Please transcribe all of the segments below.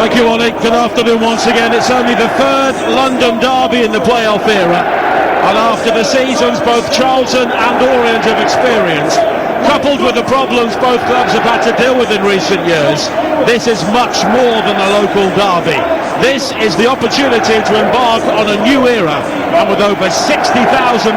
Thank you, Ollie. Good afternoon once again. It's only the third London derby in the playoff era, and after the seasons both Charlton and Orient have experienced, coupled with the problems both clubs have had to deal with in recent years, this is much more than a local derby. This is the opportunity to embark on a new era, and with over 60,000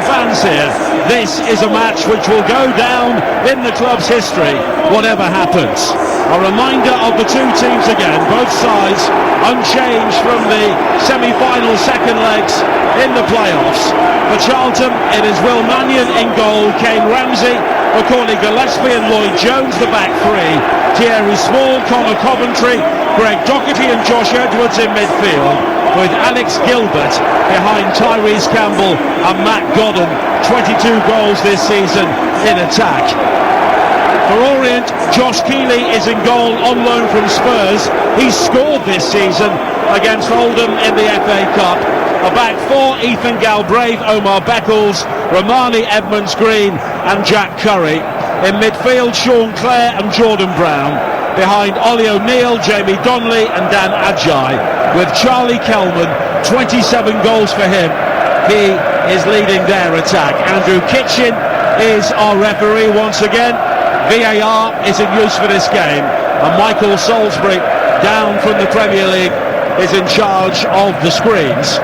fans here, this is a match which will go down in the club's history, whatever happens. A reminder of the two teams again, both sides unchanged from the semi-final second legs in the playoffs. For Charlton, it is Will Mannion in goal, Kane Ramsey, Macaulay Gillespie and Lloyd Jones the back three, Thierry Small, Connor Coventry, Greg Docherty and Josh Edwards in midfield, with Alex Gilbert behind Tyrese Campbell and Matt Godden, 22 goals this season in attack. For Orient, Josh Keeley is in goal on loan from Spurs. He's scored this season against Oldham in the FA Cup. A back four, Ethan Galbraith, Omar Beckles, Romani Edmonds-Green and Jack Curry. In midfield, Sean Clare and Jordan Brown. Behind Ollie O'Neill, Jamie Donnelly and Dan Ajayi. With Charlie Kelman, 27 goals for him. He is leading their attack. Andrew Kitchen is our referee once again. VAR is in use for this game, and Michael Salisbury, down from the Premier League, is in charge of the screens.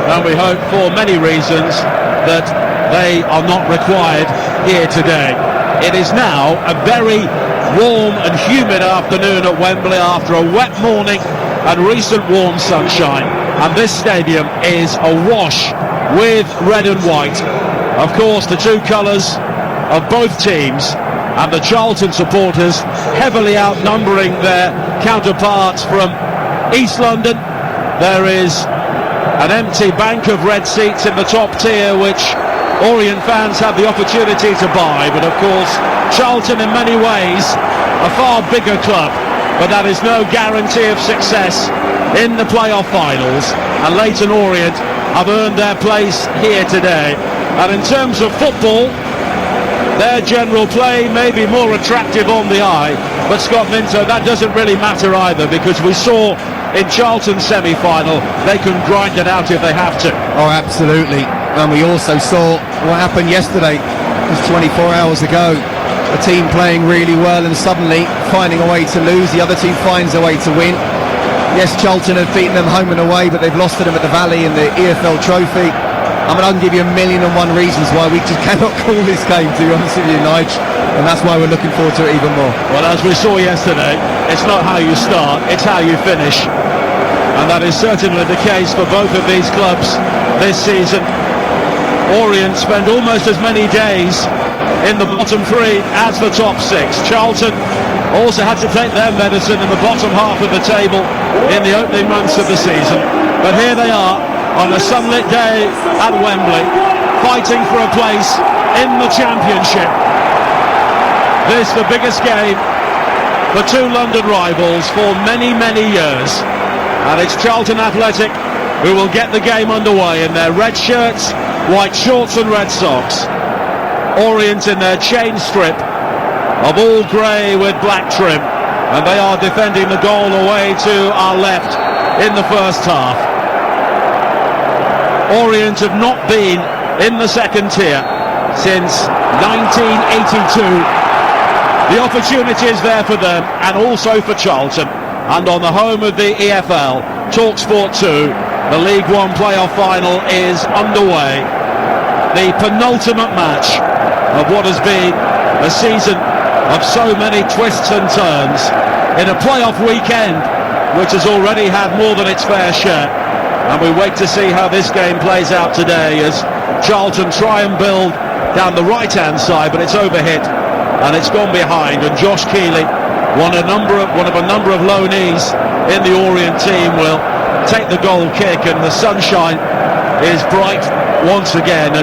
And we hope, for many reasons, that they are not required here today. It is now a very warm and humid afternoon at Wembley after a wet morning and recent warm sunshine, and this stadium is awash with red and white. Of course, the two colours of both teams, and the Charlton supporters heavily outnumbering their counterparts from East London. There is an empty bank of red seats in the top tier which Orient fans have the opportunity to buy, but of course Charlton in many ways a far bigger club, but that is no guarantee of success in the playoff finals, and Leyton Orient have earned their place here today. And in terms of football, their general play may be more attractive on the eye, but Scott Minto, that doesn't really matter either, because we saw in Charlton's semi-final they can grind it out if they have to. Oh, absolutely. And we also saw what happened yesterday, just 24 hours ago. A team playing really well and suddenly finding a way to lose. The other team finds a way to win. Yes, Charlton have beaten them home and away, but they've lost to them at the Valley in the EFL Trophy. I mean, I can give you 1,000,001 reasons why we just cannot call this game, to be honest with you, Nige, and that's why we're looking forward to it even more. Well, as we saw yesterday, it's not how you start, it's how you finish, and that is certainly the case for both of these clubs this season. Orient spend almost as many days in the bottom three as the top six. Charlton also had to take their medicine in the bottom half of the table in the opening months of the season, but here they are on a sunlit day at Wembley, fighting for a place in the Championship. This the biggest game for two London rivals for many, many years, and it's Charlton Athletic who will get the game underway in their red shirts, white shorts and red socks. Orient in their chain strip of all grey with black trim, and they are defending the goal away to our left in the first half. Orient have not been in the second tier since 1982. The opportunity is there for them and also for Charlton. And on the home of the EFL, TalkSport 2, the League One playoff final is underway. The penultimate match of what has been a season of so many twists and turns in a playoff weekend which has already had more than its fair share. And we wait to see how this game plays out today as Charlton try and build down the right-hand side, but it's overhit and it's gone behind. And Josh Keeley, one of a number of loanees in the Orient team, will take the goal kick, and the sunshine is bright once again. And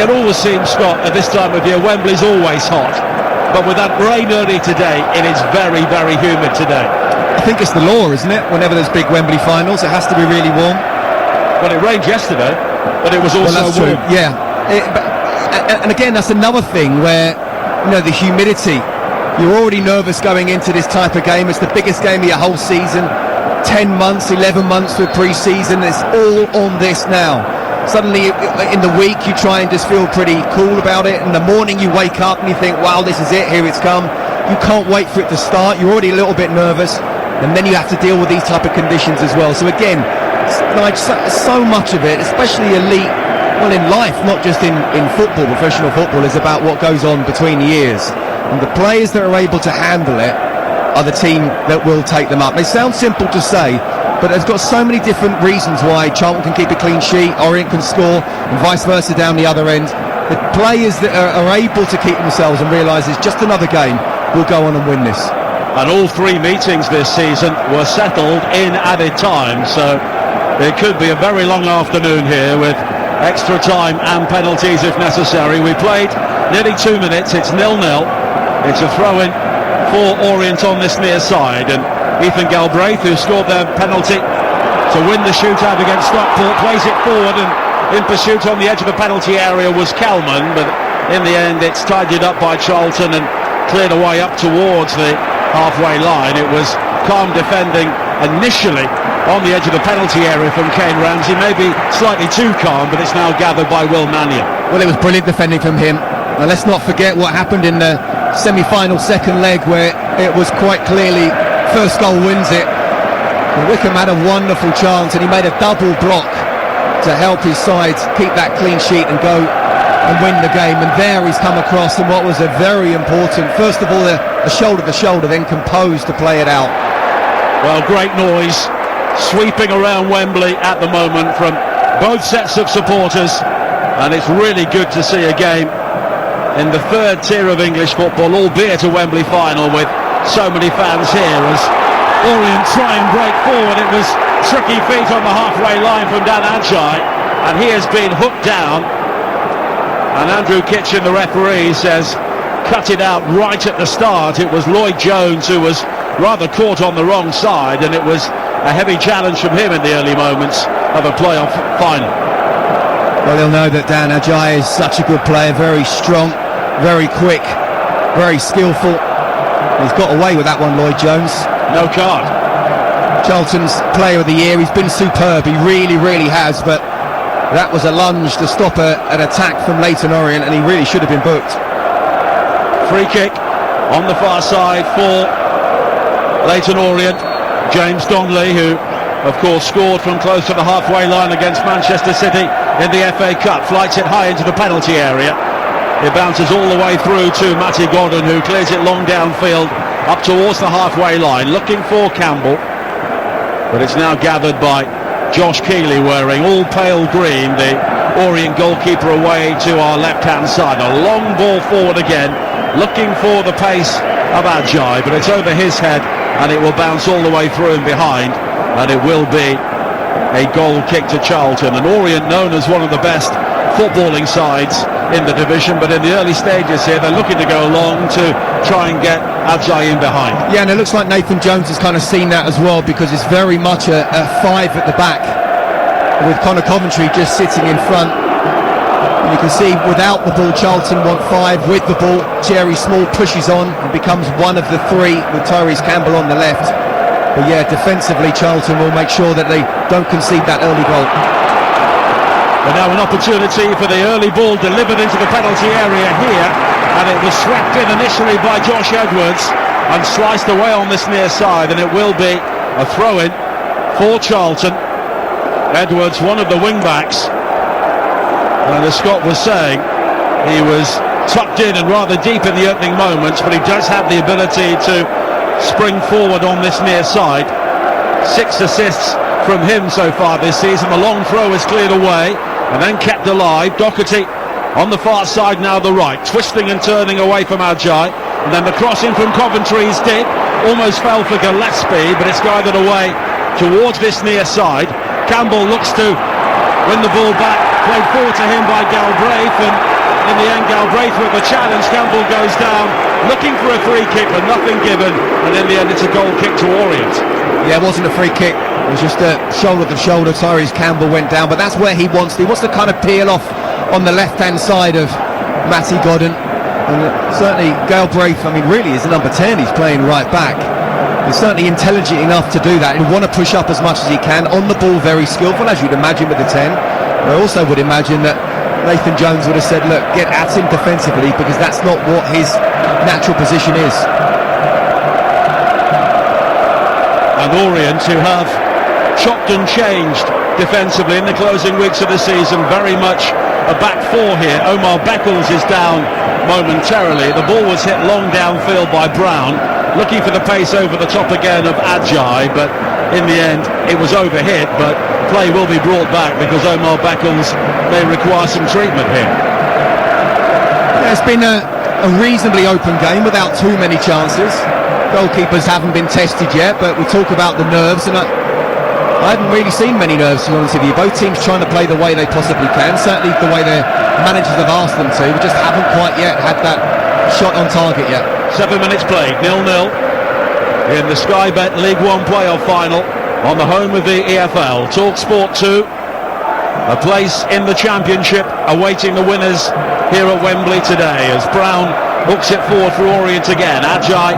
it always seems, Scott, at this time of year, Wembley's always hot, but with that rain early today, it is very, very humid today. I think it's the law, isn't it? Whenever there's big Wembley finals, it has to be really warm. Well, it rained yesterday, but it was also that's warm. True. Yeah. And again, that's another thing where, you know, the humidity. You're already nervous going into this type of game. It's the biggest game of your whole season. 10 months, 11 months with pre-season. It's all on this now. Suddenly in the week you try and just feel pretty cool about it. In the morning you wake up and you think, wow, this is it, here it's come. You can't wait for it to start. You're already a little bit nervous, and then you have to deal with these type of conditions as well. So again, like so much of it, especially elite, well, in life, not just in football, professional football, is about what goes on between the ears. And the players that are able to handle it are the team that will take them up. They sound simple to say, but there's got so many different reasons why Charlton can keep a clean sheet, Orient can score, and vice versa down the other end. The players that are able to keep themselves and realise it's just another game will go on and win this. And all three meetings this season were settled in added time, so it could be a very long afternoon here with extra time and penalties if necessary. We played nearly 2 minutes, it's 0-0. It's a throw-in for Orient on this near side, and Ethan Galbraith, who scored their penalty to win the shootout against Stockport, plays it forward, and in pursuit on the edge of the penalty area was Kalman, but in the end it's tidied up by Charlton and cleared away up towards the halfway line. It was calm defending initially on the edge of the penalty area from Kane Ramsey, maybe slightly too calm, but it's now gathered by Will Mannion. Well, it was brilliant defending from him. Now let's not forget what happened in the semi-final second leg, where it was quite clearly first goal wins it. And Wickham had a wonderful chance, and he made a double block to help his side keep that clean sheet and go and win the game. And there he's come across, and what was a very important, first of all a shoulder to shoulder, then composed to play it out. Well, great noise sweeping around Wembley at the moment from both sets of supporters, and it's really good to see a game in the third tier of English football, albeit a Wembley final with so many fans here as Orient try and break forward. It was tricky feet on the halfway line from Dan Ajay, and he has been hooked down, and Andrew Kitchen, the referee, says cut it out right at the start. It was Lloyd Jones who was rather caught on the wrong side, and it was a heavy challenge from him in the early moments of a playoff final. Well, they'll know that Dan Ajay is such a good player, very strong, very quick, very skillful. He's got away with that one, Lloyd Jones. No card. Charlton's player of the year. He's been superb, he really, really has, but that was a lunge to stop an attack from Leyton Orient, and he really should have been booked. Free kick on the far side for Leyton Orient. James Donnelly, who of course scored from close to the halfway line against Manchester City in the FA Cup, flights it high into the penalty area. It bounces all the way through to Matty Godden, who clears it long downfield up towards the halfway line, looking for Campbell, but it's now gathered by Josh Keeley, wearing all pale green, the Orient goalkeeper, away to our left-hand side. A long ball forward again, looking for the pace of Ajay, but it's over his head, and it will bounce all the way through and behind, and it will be a goal kick to Charlton. And Orient, known as one of the best footballing sides in the division, but in the early stages here they're looking to go long to try and get Ajay in behind. Yeah, and it looks like Nathan Jones has kind of seen that as well, because it's very much a five at the back, with Connor Coventry just sitting in front. And you can see without the ball Charlton want five, with the ball Jerry Small pushes on and becomes one of the three with Tyrese Campbell on the left. But yeah, defensively Charlton will make sure that they don't concede that early goal. But now an opportunity for the early ball delivered into the penalty area here, and it was swept in initially by Josh Edwards and sliced away on this near side, and it will be a throw-in for Charlton. Edwards, one of the wing-backs, and as Scott was saying, he was tucked in and rather deep in the opening moments, but he does have the ability to spring forward on this near side. 6 assists from him so far this season. The long throw is cleared away and then kept alive. Doherty on the far side, now the right, twisting and turning away from Ajay, and then the crossing from Coventry is deep, almost fell for Gillespie, but it's guided away towards this near side. Campbell looks to win the ball back, played forward to him by Galbraith, and in the end Galbraith with the challenge. Campbell goes down looking for a free kick, but nothing given, and in the end it's a goal kick to Orient. Yeah, it wasn't a free kick, it was just a shoulder to shoulder. Tyrese Campbell went down, but that's where he wants to kind of peel off on the left hand side of Matty Godden, and certainly Galbraith, I mean really is the number 10, he's playing right back, He's certainly intelligent enough to do that. He'll want to push up as much as he can. On the ball, very skillful, as you'd imagine with the 10. I also would imagine that Nathan Jones would have said, look, get at him defensively, because that's not what his natural position is. And Orient, who have chopped and changed defensively in the closing weeks of the season, very much a back four here. Omar Beckles is down momentarily. The ball was hit long downfield by Brown, looking for the pace over the top again of Ajay, but in the end it was overhit. But play will be brought back because Omar Beckles may require some treatment here. Yeah, it's been a reasonably open game without too many chances. Goalkeepers haven't been tested yet, but we talk about the nerves, and I haven't really seen many nerves, to be honest with you. Both teams trying to play the way they possibly can, certainly the way their managers have asked them to. We just haven't quite yet had that shot on target yet. 7 minutes played, 0-0 in the Sky Bet League One playoff final on the home of the EFL. TalkSport 2, a place in the Championship awaiting the winners here at Wembley today, as Brown hooks it forward for Orient again. Ajay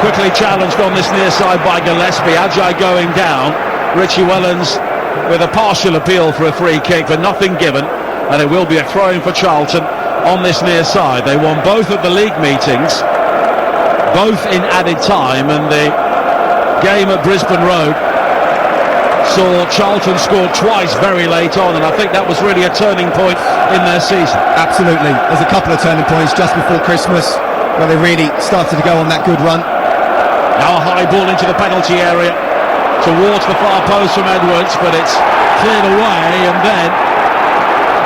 quickly challenged on this near side by Gillespie. Ajay going down. Richie Wellens with a partial appeal for a free kick, but nothing given, and it will be a throw-in for Charlton on this near side. They won both of the league meetings, both in added time, and the game at Brisbane Road saw Charlton scored twice very late on, and I think that was really a turning point in their season. Absolutely. There's a couple of turning points just before Christmas where they really started to go on that good run. Now a high ball into the penalty area towards the far post from Edwards, but it's cleared away, and then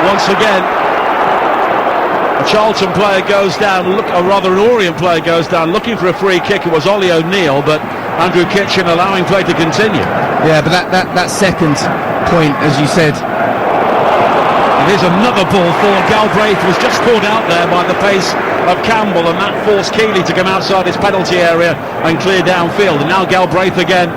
once again a Charlton player goes down, or rather an Orient player goes down looking for a free kick. It was Ollie O'Neill, but Andrew Kitchen allowing play to continue. Yeah, but that second point, as you said, it is another ball forward. Galbraith was just caught out there by the pace of Campbell, and that forced Keeley to come outside his penalty area and clear downfield. And now Galbraith again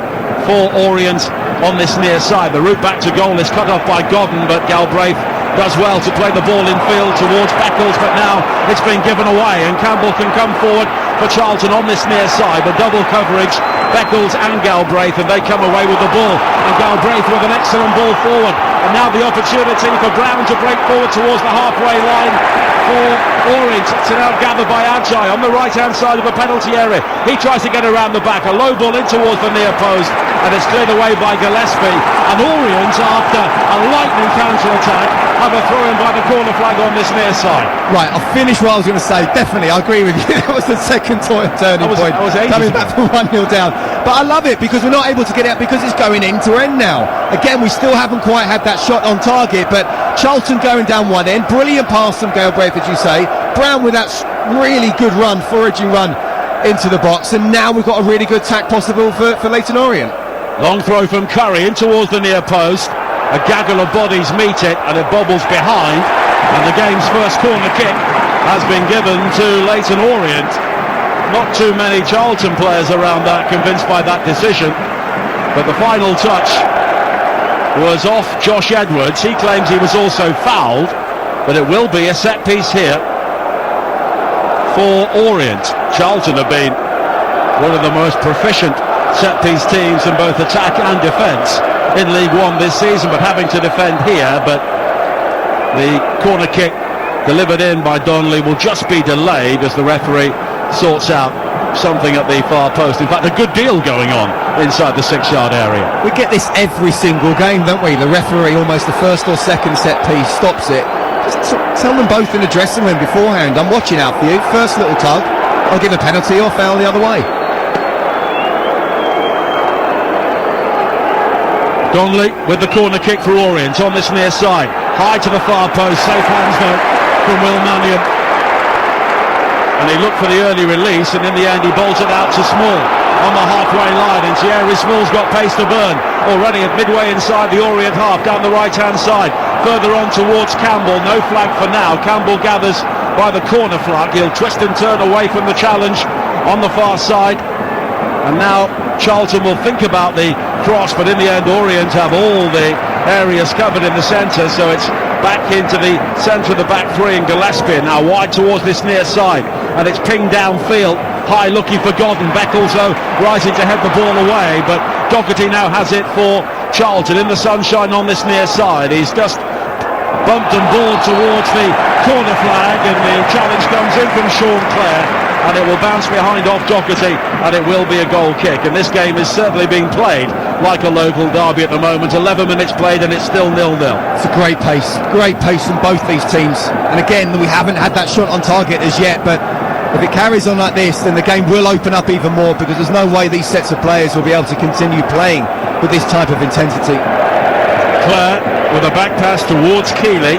for Orient on this near side. The route back to goal is cut off by Godden, but Galbraith does well to play the ball in field towards Beckles, but now it's been given away, and Campbell can come forward for Charlton on this near side. The double coverage, Beckles and Galbraith, and they come away with the ball, and Galbraith with an excellent ball forward, and now the opportunity for Brown to break forward towards the halfway line for Orient. It's now gathered by Ajay on the right hand side of the penalty area. He tries to get around the back, a low ball in towards the near post, and it's cleared away by Gillespie, and Orient, after a lightning counter attack, have a throw in by the corner flag on this near side. Right, I'll finish what I was going to say. Definitely, I agree with you. That was the second turning point. Coming back from 1-0 down. But I love it because we're not able to get out because it's going end to end now. Again, we still haven't quite had that shot on target, but Charlton going down one end. Brilliant pass from Galbraith, as you say. Brown with that really good run, foraging run into the box, and now we've got a really good tack possible for Leyton Orient. Long throw from Curry in towards the near post. A gaggle of bodies meet it, and it bobbles behind, and the game's first corner kick has been given to Leyton Orient. Not too many Charlton players around that convinced by that decision, but the final touch was off Josh Edwards. He claims he was also fouled, but it will be a set piece here for Orient. Charlton have been one of the most proficient set piece teams in both attack and defence in League One this season, but having to defend here. But the corner kick delivered in by Donnelly will just be delayed as the referee sorts out something at the far post. In fact, a good deal going on inside the 6-yard area. We get this every single game, don't we? The referee, almost the first or second set piece, stops it. Just tell them both in the dressing room beforehand, I'm watching out for you. First little tug, I'll give a penalty or foul the other way. Donnelly with the corner kick for Orient on this near side. High to the far post, safe hands though from Will Mannion. And he looked for the early release, and in the end he bolted out to Small on the halfway line, and Thierry Small's got pace to burn already at midway inside the Orient half, down the right hand side, further on towards Campbell. No flag for now. Campbell gathers by the corner flag. He'll twist and turn away from the challenge on the far side, and now Charlton will think about the cross, but in the end Orient have all the areas covered in the centre, so it's back into the centre of the back three, and Gillespie now wide towards this near side, and it's pinged downfield high looking for Godden. Beckles though rising to head the ball away, but Doherty now has it for Charlton in the sunshine on this near side. He's just bumped and balled towards the corner flag, and the challenge comes in from Sean Clare, and it will bounce behind off Doherty, and it will be a goal kick. And this game is certainly being played like a local derby at the moment. 11 minutes played and it's still 0-0. It's a great pace from both these teams, and again we haven't had that shot on target as yet, but if it carries on like this, then the game will open up even more, because there's no way these sets of players will be able to continue playing with this type of intensity. Clare with a back pass towards Keeley,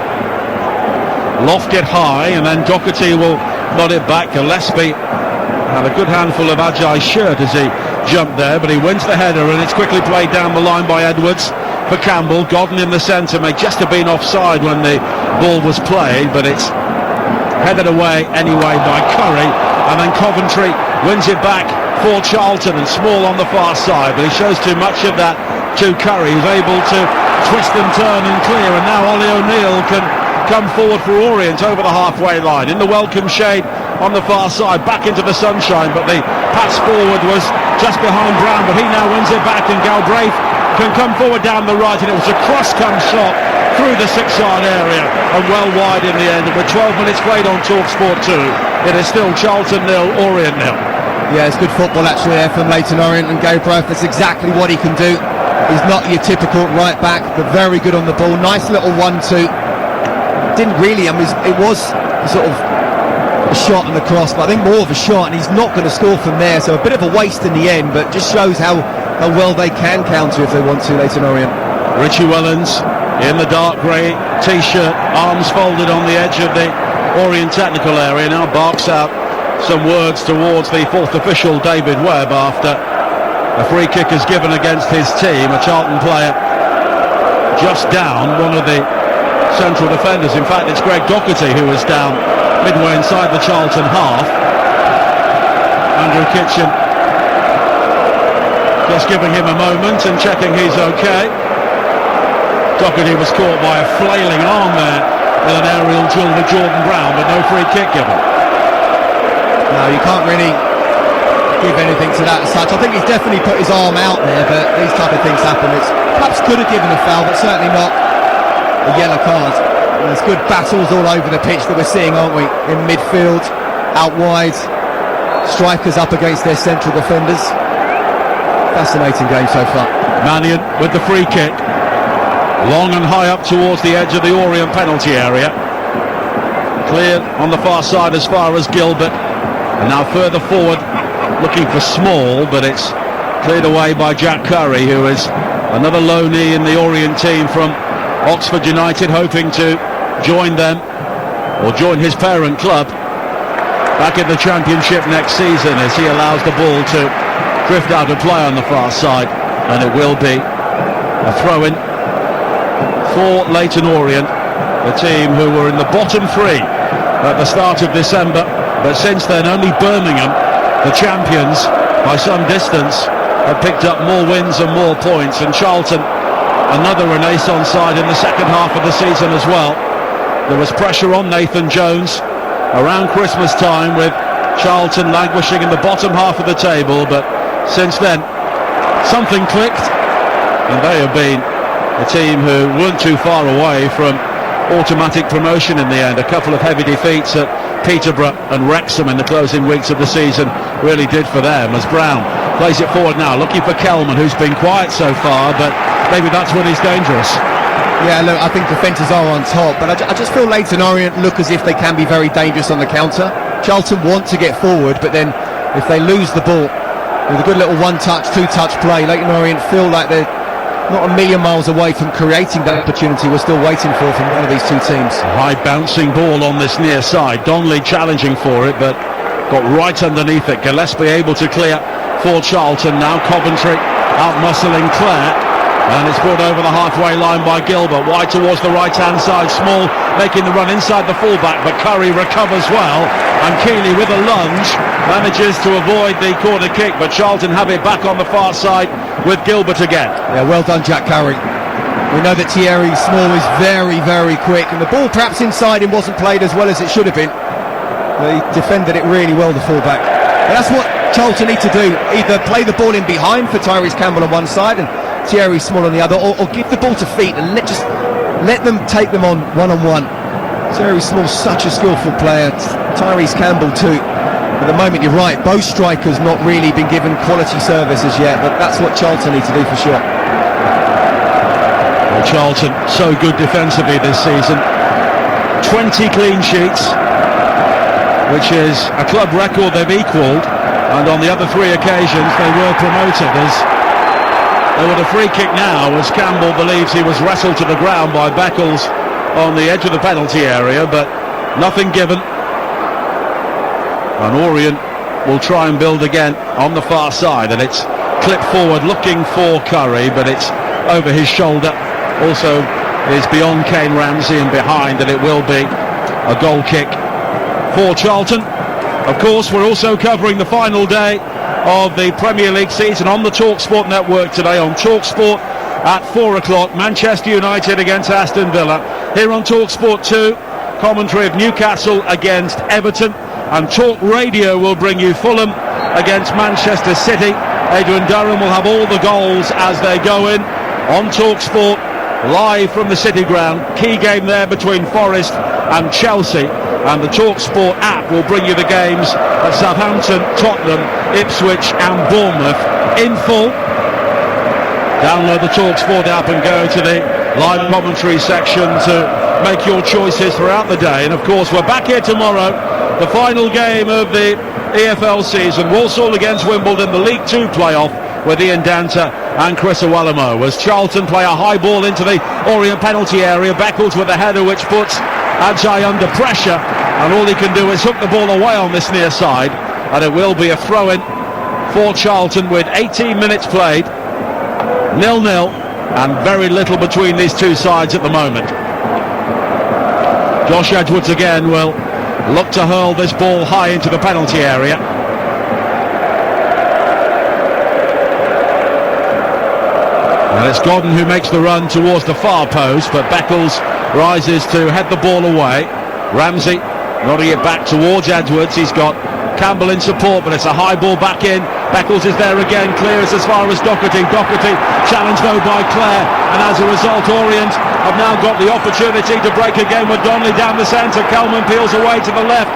loft it high, and then Doherty will nod it back. Gillespie had a good handful of Ajay's shirt as he jumped there, but he wins the header, and it's quickly played down the line by Edwards for Campbell. Godden in the centre may just have been offside when the ball was played, but it's headed away anyway by Curry, and then Coventry wins it back for Charlton, and Small on the far side, but he shows too much of that to Curry, who's able to twist and turn and clear, and now Ollie O'Neill can come forward for Orient over the halfway line in the welcome shade on the far side, back into the sunshine, but the pass forward was just behind Brown, but he now wins it back, and Galbraith can come forward down the right, and it was a cross-come shot through the 6-yard area and well wide in the end. And with 12 minutes played on TalkSport 2, it is still Charlton 0, Orient 0. Yeah, it's good football actually there from Leyton Orient, and Galbraith, that's exactly what he can do. He's not your typical right back, but very good on the ball. Nice little 1-2. Didn't really, it was sort of a shot and a cross, but I think more of a shot, and he's not going to score from there, so a bit of a waste in the end, but just shows how well they can counter if they want to, Leyton Orient. Richie Wellens in the dark grey t-shirt, arms folded on the edge of the Orient technical area, now barks out some words towards the fourth official, David Webb, after a free kick is given against his team. A Charlton player just down one of the central defenders. In fact, it's Greg Doherty who is down midway inside the Charlton half. Andrew Kitchen just giving him a moment and checking he's okay. Doherty was caught by a flailing arm there with an aerial duel with Jordan Brown, but no free kick given. No, you can't really give anything to that as such. I think he's definitely put his arm out there, but these type of things happen. It's perhaps could have given a foul, but certainly not a yellow card. And there's good battles all over the pitch that we're seeing, aren't we? In midfield, out wide, strikers up against their central defenders. Fascinating game so far. Mannion with the free kick, long and high up towards the edge of the Orient penalty area. Cleared on the far side as far as Gilbert, and now further forward looking for Small, but it's cleared away by Jack Curry, who is another loanee in the Orient team from Oxford United, hoping to join them or join his parent club back in the Championship next season, as he allows the ball to drift out of play on the far side, and it will be a throw-in for Leyton Orient, the team who were in the bottom three at the start of December, but since then only Birmingham, the champions by some distance, have picked up more wins and more points, and Charlton, another Renaissance side in the second half of the season as well. There was pressure on Nathan Jones around Christmas time, with Charlton languishing in the bottom half of the table, but since then something clicked, and they have been a team who weren't too far away from automatic promotion in the end. A couple of heavy defeats at Peterborough and Wrexham in the closing weeks of the season really did for them, as Brown plays it forward now, looking for Kelman, who's been quiet so far, but maybe that's when he's dangerous. Yeah, look, I think defenders are on top, but I just feel Leyton Orient look as if they can be very dangerous on the counter. Charlton want to get forward, but then if they lose the ball with a good little one-touch, two-touch play, Leyton Orient feel like they're not a million miles away from creating that opportunity we're still waiting for from one of these two teams. A high bouncing ball on this near side, Donnelly challenging for it, but got right underneath it. Gillespie able to clear for Charlton. Now Coventry out muscling Clare, and it's brought over the halfway line by Gilbert, wide towards the right hand side. Small making the run inside the fullback, but Curry recovers well, and Keeley with a lunge manages to avoid the corner kick, but Charlton have it back on the far side with Gilbert again. Yeah, well done Jack Curry. We know that Thierry Small is very, very quick, and the ball perhaps inside him wasn't played as well as it should have been. He defended it really well, the fullback. But that's what Charlton need to do. Either play the ball in behind for Tyrese Campbell on one side and Thierry Small on the other, or give the ball to feet and let them take them on one-on-one. Thierry Small's such a skillful player, Tyrese Campbell too. At the moment, you're right, both strikers not really been given quality service as yet, but that's what Charlton need to do for sure. Well, Charlton so good defensively this season, 20 clean sheets, which is a club record they've equalled, and on the other 3 occasions they were promoted. As they would a free kick now, as Campbell believes he was wrestled to the ground by Beckles on the edge of the penalty area, but nothing given. And Orient will try and build again on the far side, and it's clipped forward looking for Curry, but it's over his shoulder. Also is beyond Kane Ramsey and behind, and it will be a goal kick for Charlton. Of course, we're also covering the final day of the Premier League season on the TalkSport network today on TalkSport at 4 o'clock. Manchester United against Aston Villa. Here on TalkSport 2, commentary of Newcastle against Everton, and Talk Radio will bring you Fulham against Manchester City. Adrian Durham will have all the goals as they go in on TalkSport, live from the City ground. Key game there between Forest and Chelsea, and the TalkSport app will bring you the games at Southampton, Tottenham, Ipswich and Bournemouth in full. Download the TalkSport app and go to the live commentary section to make your choices throughout the day. And of course, we're back here tomorrow, the final game of the EFL season, Walsall against Wimbledon, the League 2 playoff with Ian Danta and Chris Awelamo, as Charlton play a high ball into the Orient penalty area. Beckles with a header which puts Ajay under pressure, and all he can do is hook the ball away on this near side, and it will be a throw-in for Charlton with 18 minutes played, 0-0, and very little between these two sides at the moment. Josh Edwards again will look to hurl this ball high into the penalty area. And it's Godden who makes the run towards the far post, but Beckles rises to head the ball away. Ramsey nodding it back towards Edwards. He's got Campbell in support, but it's a high ball back in. Beckles is there again, clears as far as Doherty. Doherty challenged though by Clare, and as a result Orient have now got the opportunity to break again with Donnelly down the centre. Kelman peels away to the left.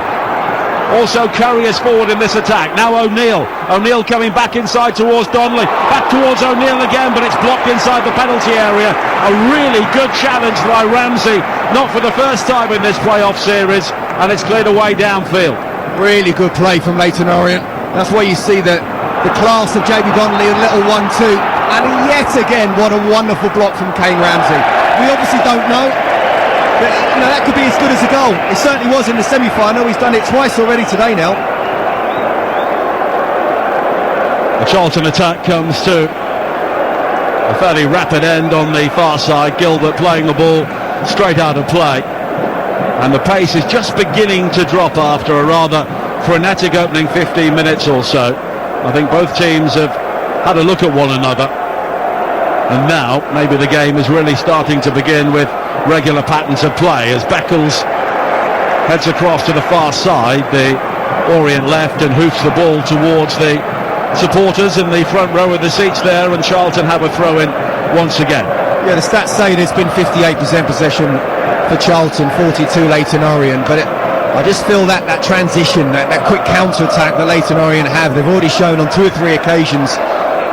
Also Curry is forward in this attack. Now O'Neill coming back inside towards Donnelly. Back towards O'Neill again, but it's blocked inside the penalty area. A really good challenge by Ramsey, not for the first time in this playoff series, and it's cleared away downfield. Really good play from Leyton Orient. That's where you see the class of JB Donnelly, a little 1-2. And yet again, what a wonderful block from Kane Ramsey. We obviously don't know, but that could be as good as a goal. It certainly was in the semi-final. He's done it twice already today now. The Charlton attack comes to a fairly rapid end on the far side. Gilbert playing the ball straight out of play, and the pace is just beginning to drop after a rather frenetic opening 15 minutes or so. I think both teams have had a look at one another, and now maybe the game is really starting to begin with regular patterns of play, as Beckles heads across to the far side, the Orient left, and hoofs the ball towards the supporters in the front row of the seats there, and Charlton have a throw-in once again. Yeah, the stats say there's been 58% possession for Charlton, 42 Leyton Orient, but I just feel that transition, that quick counter-attack that Leyton Orient have, they've already shown on 2 or 3 occasions.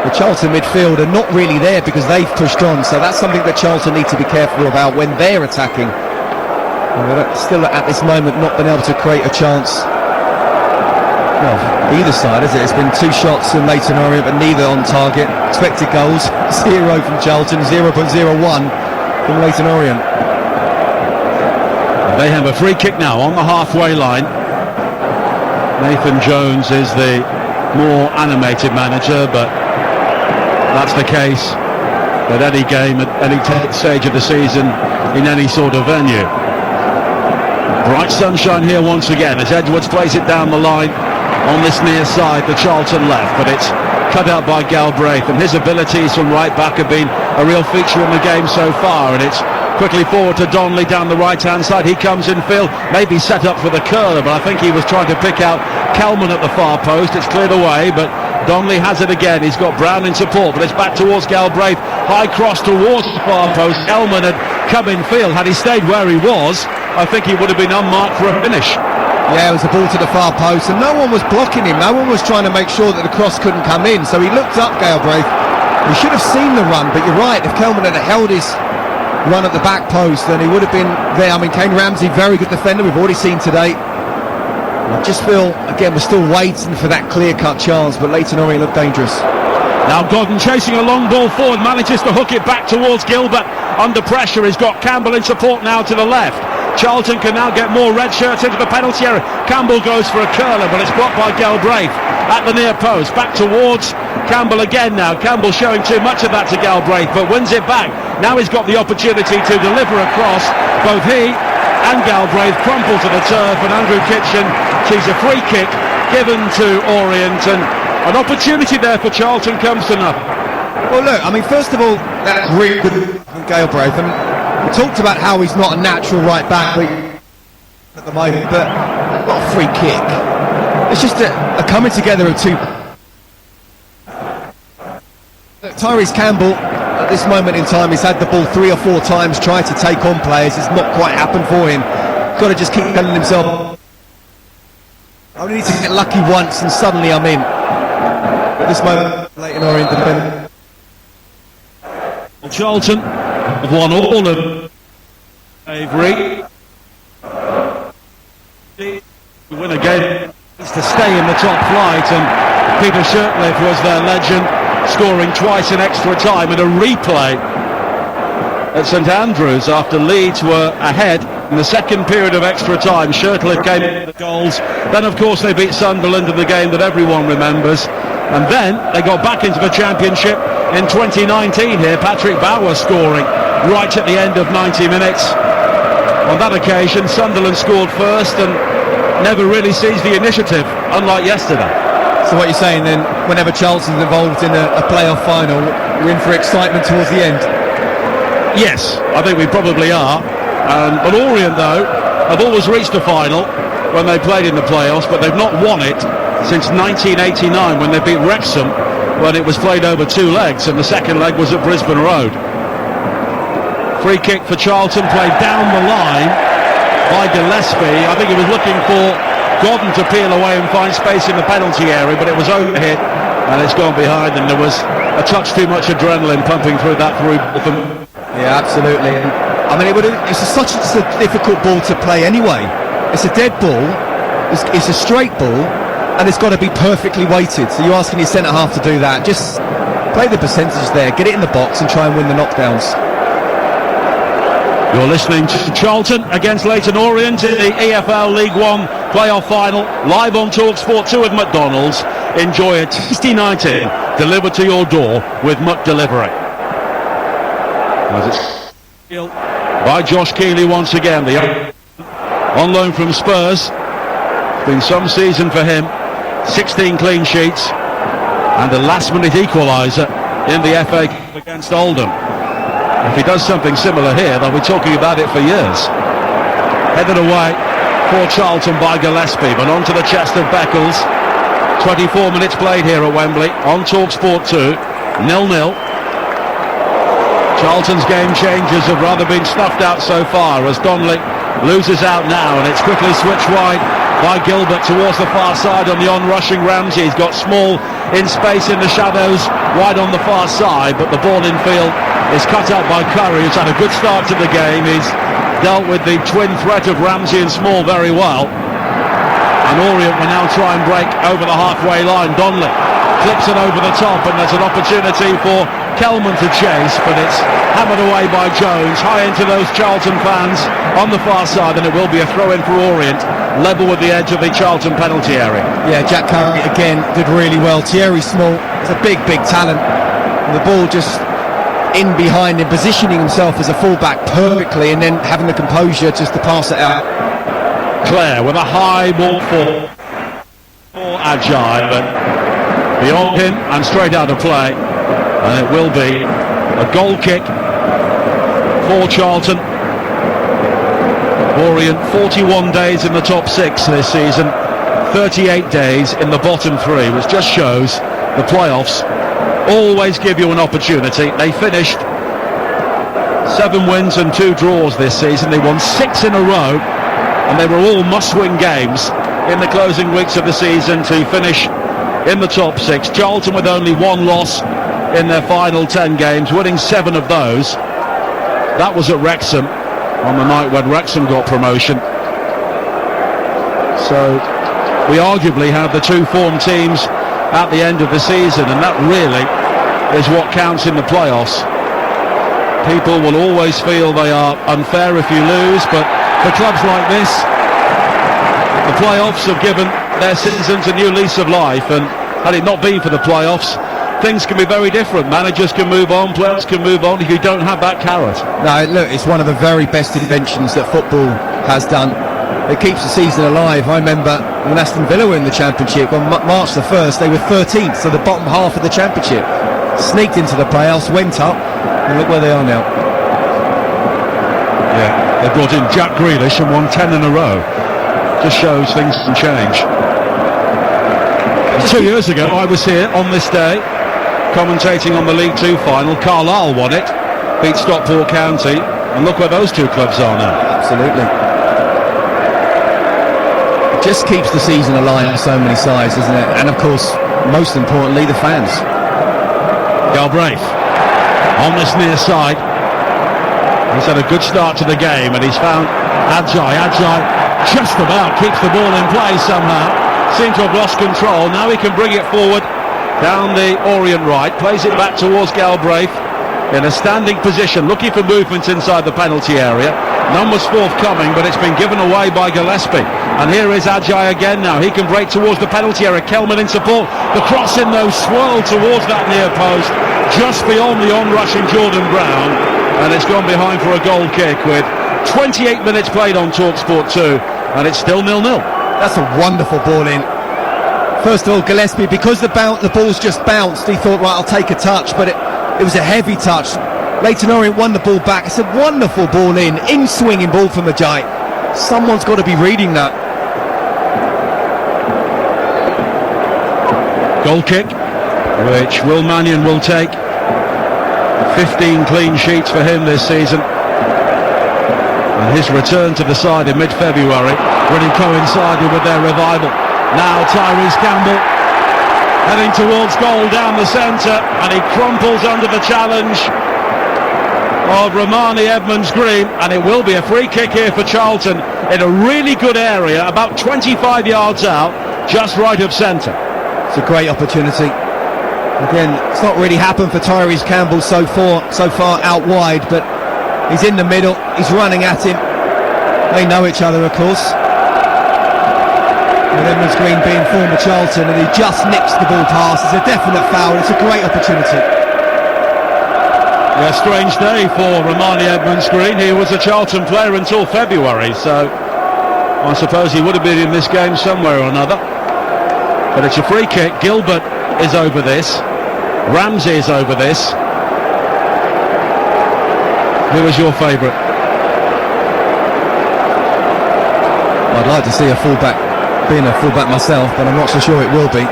The Charlton midfield are not really there because they've pushed on, so that's something that Charlton need to be careful about when they're attacking. And they're still at this moment not been able to create a chance. Well, either side, is it? It's been 2 shots from Leyton Orient, but neither on target. Expected goals, 0 from Charlton, 0.01 from Leyton Orient. They have a free kick now on the halfway line. Nathan Jones is the more animated manager, but that's the case at any game, at any stage of the season, in any sort of venue. Bright sunshine here once again as Edwards plays it down the line on this near side, the Charlton left, but it's cut out by Galbraith, and his abilities from right back have been a real feature in the game so far, and it's quickly forward to Donnelly down the right-hand side. He comes in field, maybe set up for the curler, but I think he was trying to pick out Kelman at the far post. It's cleared away, but Donnelly has it again. He's got Brown in support, but it's back towards Galbraith. High cross towards the far post. Kelman had come in field. Had he stayed where he was, I think he would have been unmarked for a finish. Yeah, it was a ball to the far post, and no one was blocking him. No one was trying to make sure that the cross couldn't come in. So he looked up, Galbraith. He should have seen the run, but you're right. If Kelman had held his run at the back post, then he would have been there. I mean, Kane Ramsey, very good defender, we've already seen today. I just feel, again, we're still waiting for that clear-cut chance, but Leyton Orient look dangerous. Now Godden chasing a long ball forward, manages to hook it back towards Gilbert. Under pressure, he's got Campbell in support now to the left. Charlton can now get more red shirts into the penalty area. Campbell goes for a curler, but it's blocked by Galbraith at the near post. Back towards Campbell again now. Campbell showing too much of that to Galbraith, but wins it back. Now he's got the opportunity to deliver across. Both he and Galbraith crumple to the turf, and Andrew Kitchen sees a free kick given to Orient, and an opportunity there for Charlton comes to nothing. Well, look, I mean, first of all, that's really good from Galbraith, and we talked about how he's not a natural right back at the moment, but not a free kick. It's just a coming together of two. Tyrese Campbell, at this moment in time, he's had the ball 3 or 4 times, tried to take on players. It's not quite happened for him. Got to just keep telling himself, I only need to get lucky once and suddenly I'm in. At this moment, Leyton Orient defending. Charlton have won all of Avery. To win a game is to stay in the top flight, and Peter Shirtliff was their legend, scoring twice in extra time, and a replay at St Andrews after Leeds were ahead in the second period of extra time. Shirtliff came in with the goals. Then of course they beat Sunderland in the game that everyone remembers, and then they got back into the Championship in 2019 here. Patrick Bauer scoring right at the end of 90 minutes. On that occasion Sunderland scored first and never really seized the initiative, unlike yesterday. So what you're saying then, whenever Charlton's involved in a playoff final, we're in for excitement towards the end? Yes, I think we probably are. But Orient, though, have always reached a final when they played in the playoffs, but they've not won it since 1989 when they beat Wrexham, when it was played over 2 legs, and the second leg was at Brisbane Road. Free kick for Charlton, played down the line by Gillespie. I think he was looking for Godden to peel away and find space in the penalty area, but it was overhit and it's gone behind, and there was a touch too much adrenaline pumping through that through them. Yeah, absolutely. I mean, it's such a difficult ball to play anyway. It's a dead ball, it's a straight ball, and it's got to be perfectly weighted. So you're asking your centre-half to do that. Just play the percentage there, get it in the box and try and win the knockdowns. You're listening to Charlton against Leyton Orient in the EFL League One playoff final, live on TalkSport 2 with McDonald's. Enjoy a tasty night in, delivered to your door with McDelivery. As it's by Josh Keeley once again, the on loan from Spurs. It's been some season for him, 16 clean sheets and a last-minute equaliser in the FA Cup against Oldham. If he does something similar here, they'll be talking about it for years. Headed away for Charlton by Gillespie, but onto the chest of Beckles. 24 minutes played here at Wembley on TalkSport 2, 0-0. Charlton's game changers have rather been snuffed out so far as Donnelly loses out now, and it's quickly switched wide by Gilbert towards the far side on the on-rushing Ramsey. He's got Small in space in the shadows wide on the far side, but the ball in field is cut out by Curry, who's had a good start to the game. He's dealt with the twin threat of Ramsey and Small very well. And Orient will now try and break over the halfway line. Donnelly clips it over the top, and there's an opportunity for Kelman to chase, but it's hammered away by Jones, high into those Charlton fans on the far side, and it will be a throw-in for Orient, level with the edge of the Charlton penalty area. Yeah, Jack Curry again did really well. Thierry Small is a big talent, and the ball just in behind him, positioning himself as a fullback perfectly, and then having the composure just to pass it out. Clare with a high ball for more agile, but beyond him and straight out of play, and it will be a goal kick for Charlton. Orient 41 days in the top 6 this season, 38 days in the bottom 3, which just shows the playoffs always give you an opportunity. They finished 7 wins and 2 draws this season. They won 6 in a row, and they were all must-win games in the closing weeks of the season to finish in the top 6. Charlton with only 1 loss in their final 10 games, winning 7 of those. That was at Wrexham on the night when Wrexham got promotion. So we arguably have the 2 form teams at the end of the season, and that really is what counts in the playoffs. People will always feel they are unfair if you lose, but for clubs like this, the playoffs have given their citizens a new lease of life, and had it not been for the playoffs, things can be very different. Managers can move on, players can move on if you don't have that carrot. No, look, it's one of the very best inventions that football has done. It keeps the season alive. I remember when Aston Villa were in the Championship on March the 1st, they were 13th, so the bottom half of the Championship. Sneaked into the playoffs, went up, and look where they are now. Yeah, they brought in Jack Grealish and won 10 in a row. Just shows things can change. 2 years ago, I was here on this day, commentating on the League Two final. Carlisle won it, beat Stockport County, and look where those 2 clubs are now. Absolutely. It just keeps the season alive on so many sides, doesn't it? And of course, most importantly, the fans. Galbraith on this near side. He's had a good start to the game, and he's found Adjai just about keeps the ball in play somehow. Seems to have lost control. Now he can bring it forward down the Orient right, plays it back towards Galbraith in a standing position, looking for movement inside the penalty area. None was forthcoming, but it's been given away by Gillespie. And here is Adjai again now. He can break towards the penalty area. Kelman in support. The cross in though swirled towards that near post, just beyond the on-rushing Jordan Brown. And it's gone behind for a goal kick with 28 minutes played on TalkSport 2, and it's still 0-0. That's a wonderful ball in. First of all, Gillespie, because the ball's just bounced, he thought, right, I'll take a touch, but it was a heavy touch. Leyton Orient won the ball back. It's a wonderful ball in swinging ball from Adjai. Someone's got to be reading that. Goal kick, which Will Mannion will take. 15 clean sheets for him this season. And his return to the side in mid-February really coincided with their revival. Now Tyrese Campbell heading towards goal down the centre, and he crumples under the challenge of Romani Edmonds-Green, and it will be a free kick here for Charlton in a really good area, about 25 yards out, just right of centre. It's a great opportunity. Again, it's not really happened for Tyrese Campbell so far out wide, but he's in the middle, he's running at him. They know each other, of course. With Edmonds-Green being former Charlton, and he just nicks the ball past. It's a definite foul. It's a great opportunity. Yeah, strange day for Romani Edmonds-Green. He was a Charlton player until February, so I suppose he would have been in this game somewhere or another. But it's a free kick. Gilbert is over this. Ramsey is over this. Who was your favourite? I'd like to see a fullback, being a fullback myself, but I'm not so sure it will be.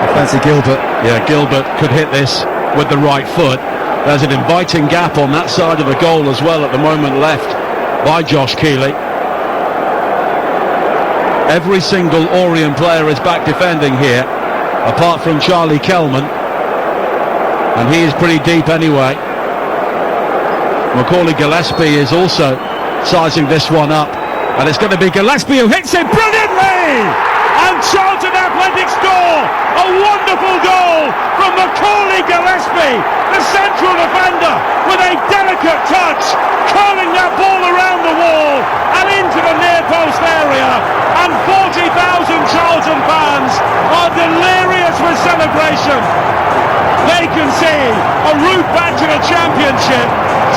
I fancy Gilbert. Yeah, Gilbert could hit this with the right foot. There's an inviting gap on that side of the goal as well at the moment left by Josh Keeley. Every single Orient player is back defending here, apart from Charlie Kelman, and he is pretty deep anyway. Macaulay Gillespie is also sizing this one up, and it's going to be Gillespie who hits it brilliantly, and Charlton Athletic score a wonderful goal from Macaulay Gillespie, the central defender, with a delicate touch, curling that ball around the wall and into the near post area, and 40,000 Charlton fans are delirious with celebration. They can see a route back to the Championship.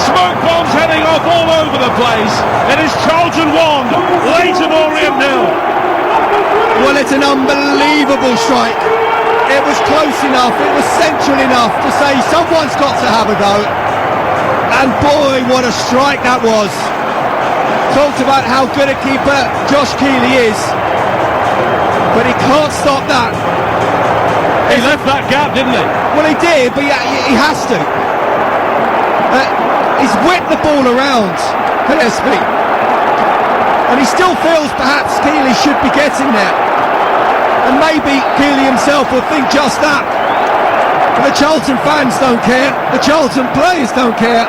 Smoke bombs heading off all over the place. It is Charlton 1, Leyton Orient 0. Well, it's an unbelievable strike. It was close enough, it was central enough to say someone's got to have a go. And boy, what a strike that was. Talked about how good a keeper Josh Keeley is, but he can't stop that. He left that gap, didn't he? Well, he did, but he has to. He's whipped the ball around Gillespie, and he still feels perhaps Keeley should be getting there. And maybe Keeley himself will think just that. But the Charlton fans don't care. The Charlton players don't care.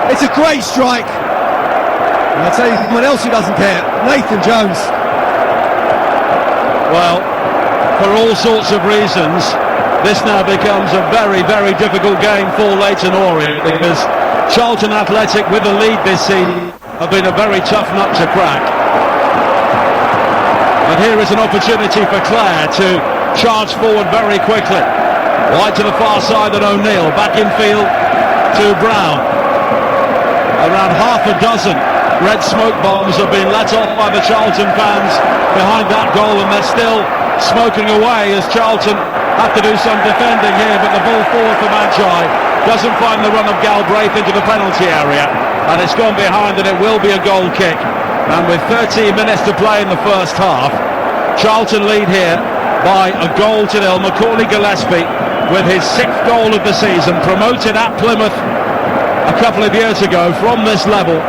It's a great strike. And I'll tell you someone else who doesn't care, Nathan Jones. Well, for all sorts of reasons, this now becomes a very, very difficult game for Leyton Orient, because Charlton Athletic, with the lead this season, have been a very tough nut to crack. And here is an opportunity for Clare to charge forward very quickly. Wide to the far side and O'Neill, back in field to Brown. Around half a dozen red smoke bombs have been let off by the Charlton fans behind that goal, and they're still smoking away as Charlton have to do some defending here. But the ball forward for Magi doesn't find the run of Galbraith into the penalty area, and it's gone behind, and it will be a goal kick. And with 13 minutes to play in the first half, Charlton lead here by a goal to nil. Macaulay Gillespie with his 6th goal of the season, promoted at Plymouth a couple of years ago from this level,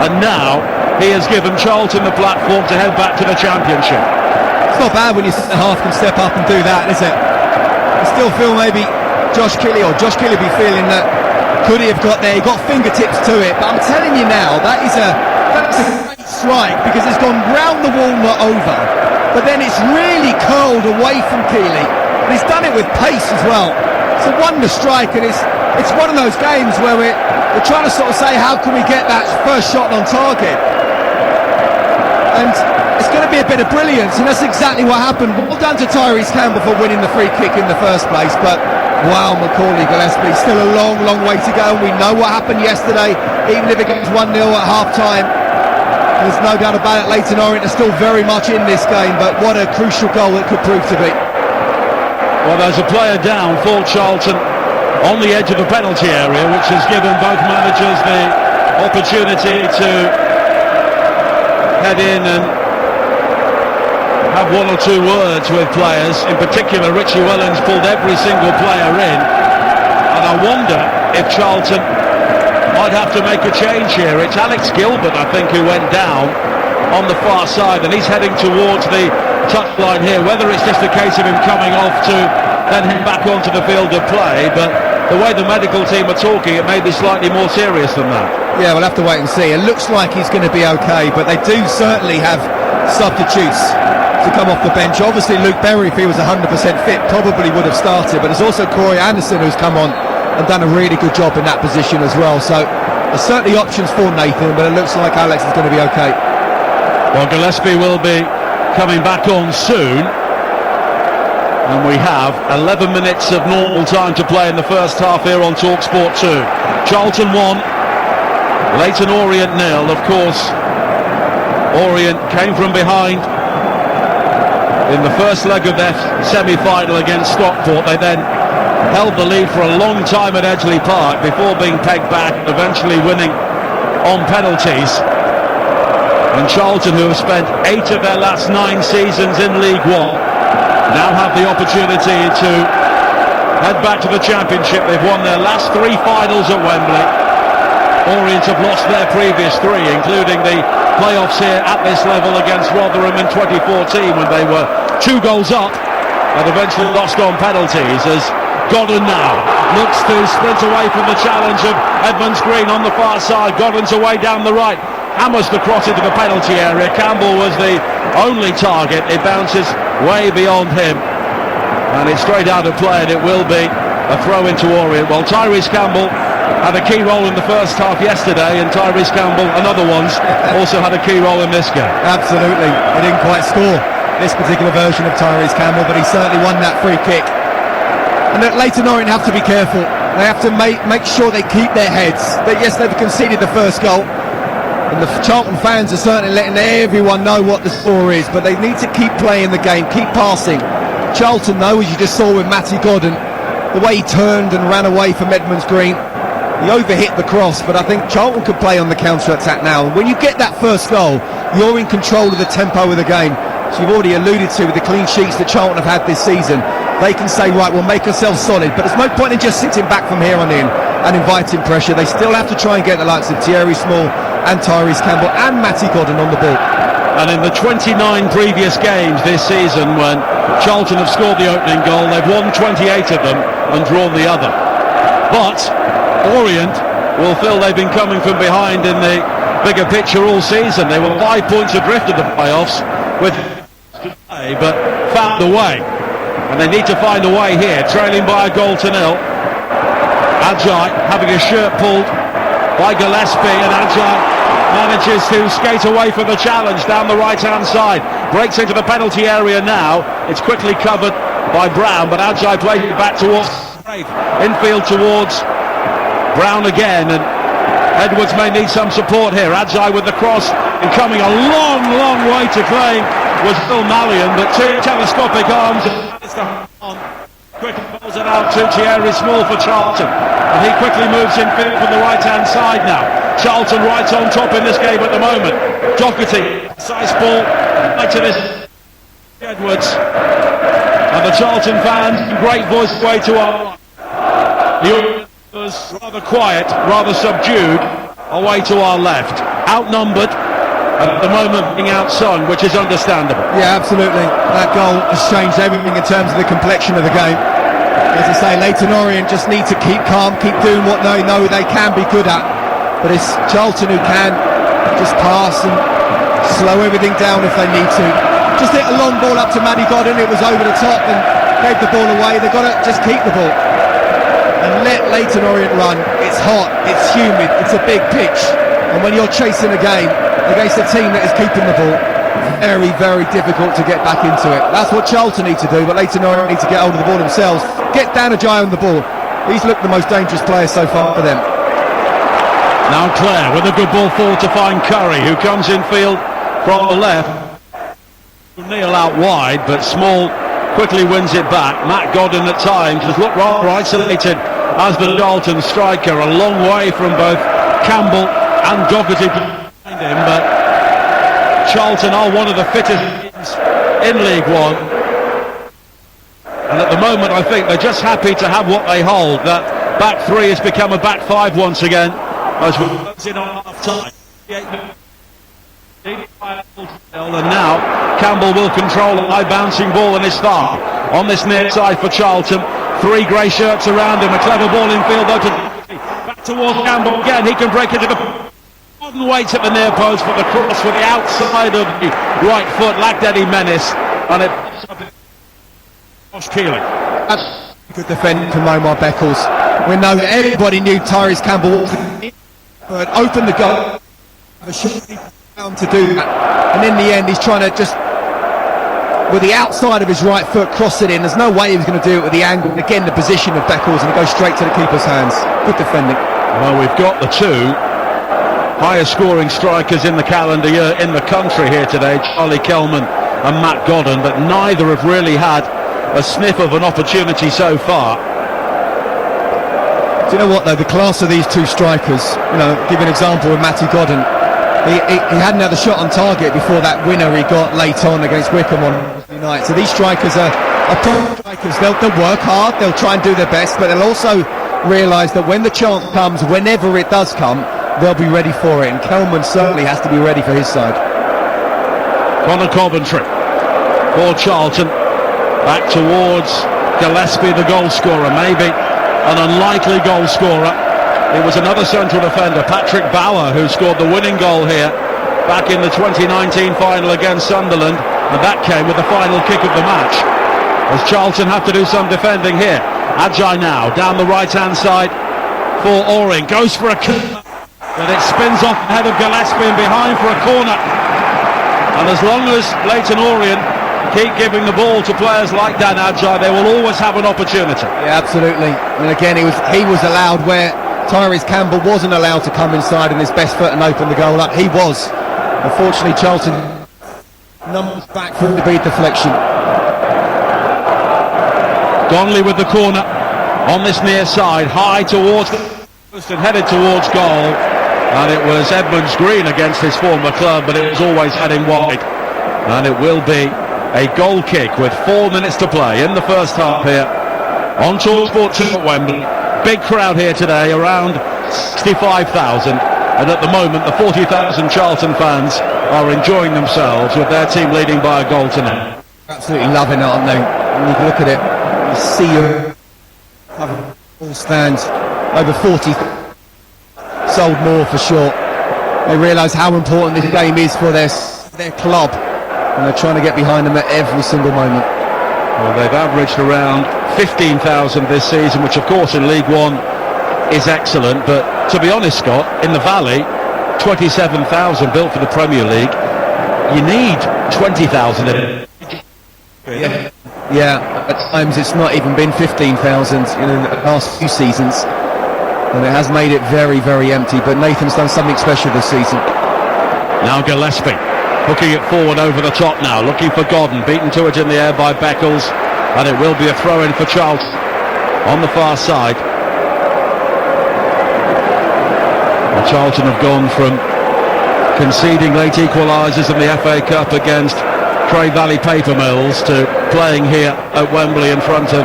and now he has given Charlton the platform to head back to the Championship. It's not bad when your centre half can step up and do that, is it? I still feel maybe Josh Keeley be feeling that could he have got there? He got fingertips to it, but I'm telling you now, that's a great strike, because it's gone round the wall, not over, but then it's really curled away from Keeley, and he's done it with pace as well. It's a wonder strike, and it's one of those games where we're trying to sort of say, how can we get that first shot on target? And it's going to be a bit of brilliance, and that's exactly what happened. Well done to Tyrese Campbell for winning the free kick in the first place, but wow, Macaulay Gillespie, still a long, long way to go. We know what happened yesterday, even if it goes 1-0 at half-time. There's no doubt about it, Leyton Orient are still very much in this game, but what a crucial goal it could prove to be. Well, there's a player down for Charlton on the edge of the penalty area, which has given both managers the opportunity to head in and have one or two words with players. In particular, Richie Wellens pulled every single player in, and I wonder if Charlton might have to make a change here. It's Alex Gilbert, I think, who went down on the far side, and he's heading towards the touchline here. Whether it's just a case of him coming off to then head back onto the field of play, but the way the medical team are talking, it may be slightly more serious than that. Yeah, we'll have to wait and see. It looks like he's going to be okay, but they do certainly have substitutes to come off the bench. Obviously Luke Berry, if he was 100% fit, probably would have started, but there's also Corey Anderson who's come on and done a really good job in that position as well. So there's certainly options for Nathan, but it looks like Alex is going to be okay. Well, Gillespie will be coming back on soon, and we have 11 minutes of normal time to play in the first half here on TalkSport 2. Charlton 1, Leyton Orient 0. Of course, Orient came from behind in the first leg of their semi-final against Stockport. They then held the lead for a long time at Edgeley Park before being pegged back, eventually winning on penalties. And Charlton, who have spent 8 of their last 9 seasons in League One, now have the opportunity to head back to the Championship. They've won their last 3 finals at Wembley. Orient have lost their previous 3, including the playoffs here at this level against Rotherham in 2014, when they were 2 goals up and eventually lost on penalties. As Godden now looks to sprint away from the challenge of Edmonds Green on the far side. Godden's away down the right, hammers the cross into the penalty area. Campbell was the only target. It bounces way beyond him, and it's straight out of play, and it will be a throw into Orient. Well, Tyrese Campbell had a key role in the first half yesterday, and Tyrese Campbell, another one's also had a key role in this game. Absolutely. He didn't quite score this particular version of Tyrese Campbell, but he certainly won that free kick. And that Leyton Orient have to be careful. They have to make sure they keep their heads. Yes, they've conceded the first goal, and the Charlton fans are certainly letting everyone know what the score is, but they need to keep playing the game, keep passing. Charlton, though, as you just saw with Matty Godden, the way he turned and ran away from Edmonds Green, He overhit the cross, but I think Charlton could play on the counter-attack now. When you get that first goal, you're in control of the tempo of the game. So you've already alluded to with the clean sheets that Charlton have had this season. They can say, right, we'll make ourselves solid, but there's no point in just sitting back from here on in and inviting pressure. They still have to try and get the likes of Thierry Small and Tyrese Campbell and Matty Godden on the ball. And in the 29 previous games this season, when Charlton have scored the opening goal, they've won 28 of them and drawn the other. But Orient will feel they've been coming from behind in the bigger picture all season. They were 5 points adrift of the playoffs with today, but found a way. And they need to find a way here, trailing by a goal to nil. Ajay having his shirt pulled by Gillespie, and Ajay manages to skate away from the challenge down the right-hand side. Breaks into the penalty area now. It's quickly covered by Brown, but Ajay plays it back towards infield towards Brown again, and Edwards may need some support here. Ajay with the cross, and coming a long way to claim was Phil Mallion, but two telescopic arms. Quickly balls it out to Thierry Small for Charlton, and he quickly moves in from the right-hand side now. Charlton right on top in this game at the moment. Doherty, size ball, right to this Edwards, and the Charlton fans, great voice way to our the was rather quiet, rather subdued, away to our left. Outnumbered, at the moment being outsung, which is understandable. Yeah, absolutely. That goal has changed everything in terms of the complexion of the game. As I say, Leyton Orient just need to keep calm, keep doing what they know they can be good at. But it's Charlton who can just pass and slow everything down if they need to. Just hit a long ball up to Matty Godden, it was over the top and gave the ball away. They've got to just keep the ball and let Leyton Orient run. It's hot, it's humid, it's a big pitch, and when you're chasing a game against a team that is keeping the ball, very difficult to get back into it. That's what Charlton need to do, but Leyton Orient need to get hold of the ball themselves. Get Ajay on the ball. He's looked the most dangerous player so far for them. Now Clare with a good ball forward to find Curry, who comes in field from the left. Neil out wide, but Small quickly wins it back. Matt Godden at times has looked rather isolated as the Charlton striker, a long way from both Campbell and Doherty behind him, but Charlton are one of the fittest teams in League One, and at the moment I think they're just happy to have what they hold. That back three has become a back five once again as we close in on half time. And now Campbell will control a high bouncing ball in his thumb on this near side for Charlton. Three grey shirts around him, a clever ball in field though to back towards Campbell again. He can break into the modern weight at the near post for the cross for the outside of the right foot. Lacked any menace, and it pops up Josh Keeling. Good defending from Omar Beckles. We know that everybody knew Tyrese Campbell but opened the goal. To do that, and in the end he's trying to just with the outside of his right foot cross it in. There's no way he was going to do it with the angle, and again the position of Beckles, and it goes straight to the keeper's hands. Good defending. Well, we've got the two highest scoring strikers in the calendar year in the country here today, Charlie Kelman and Matt Godden, but neither have really had a sniff of an opportunity so far. Do you know what though, the class of these two strikers, give an example with Matty Godden. He hadn't had a shot on target before that winner he got late on against Wickham on Wednesday night. So these strikers are top strikers. They'll work hard, they'll try and do their best, but they'll also realise that when the chance comes, whenever it does come, they'll be ready for it. And Kelman certainly has to be ready for his side. Connor Coventry for Charlton. Back towards Gillespie, the goal scorer. Maybe an unlikely goal scorer. It was another central defender, Patrick Bauer, who scored the winning goal here back in the 2019 final against Sunderland, and that came with the final kick of the match, as Charlton have to do some defending here. Ajay now down the right hand side for Orient, goes for a kick, but it spins off ahead of Gillespie and behind for a corner. And as long as Leyton Orient keep giving the ball to players like Dan Ajay, they will always have an opportunity. Yeah, absolutely. And again, he was allowed where Tyrese Campbell wasn't allowed to come inside in his best foot and open the goal up. He was. Unfortunately, Charlton numbers back from the bead deflection. Donnelly with the corner on this near side, high towards And headed towards goal, and it was Edmonds Green against his former club, but it was always heading wide, and it will be a goal kick with 4 minutes to play in the first half here on TalkSport 2 at Wembley. Big crowd here today, around 65,000, and at the moment the 40,000 Charlton fans are enjoying themselves with their team leading by a goal to nil. Absolutely loving it, aren't they? When you look at it, you see all stands, over 40 sold more for sure. They realise how important this game is for their club, and they're trying to get behind them at every single moment. Well, they've averaged around 15,000 this season, which of course in League One is excellent, but to be honest, Scott, in the Valley, 27,000 built for the Premier League. You need 20,000 in it. Yeah, at times it's not even been 15,000 in the last few seasons, and it has made it very, very empty. But Nathan's done something special this season. Now Gillespie hooking it forward over the top now, looking for Godden, beaten to it in the air by Beckles, and it will be a throw-in for Charlton on the far side. And Charlton have gone from conceding late equalisers in the FA Cup against Cray Valley Paper Mills to playing here at Wembley in front of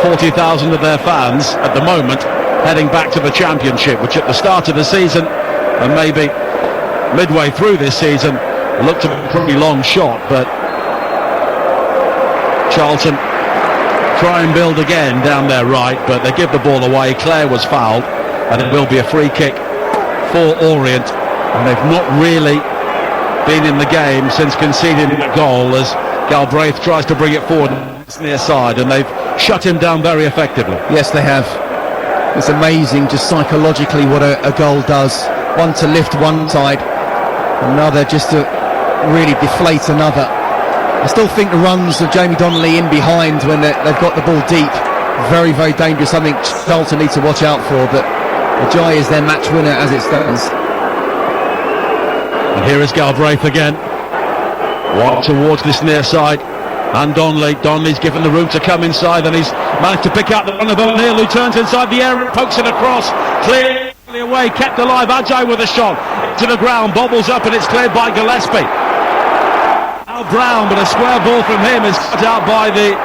40,000 of their fans at the moment, heading back to the Championship, which at the start of the season and maybe midway through this season looked a pretty long shot. But Charlton try and build again down their right, but they give the ball away. Clare was fouled, and it will be a free kick for Orient, and they've not really been in the game since conceding a goal, as Galbraith tries to bring it forward near side, and they've shut him down very effectively. Yes, they have. It's amazing just psychologically what a goal does. One to lift one side, another just to really deflate another. I still think the runs of Jamie Donnelly in behind when they've got the ball deep, very, very dangerous. Something Charlton need to watch out for, but Ajay is their match winner as it stands. And here is Galbraith again, walk towards this near side, and Donnelly's given the room to come inside, and he's managed to pick out the run of O'Neill, who turns inside the area, pokes it across, clearly away, kept alive. Ajay with a shot to the ground, bobbles up, and it's cleared by Gillespie. Now Brown, but a square ball from him is cut out by the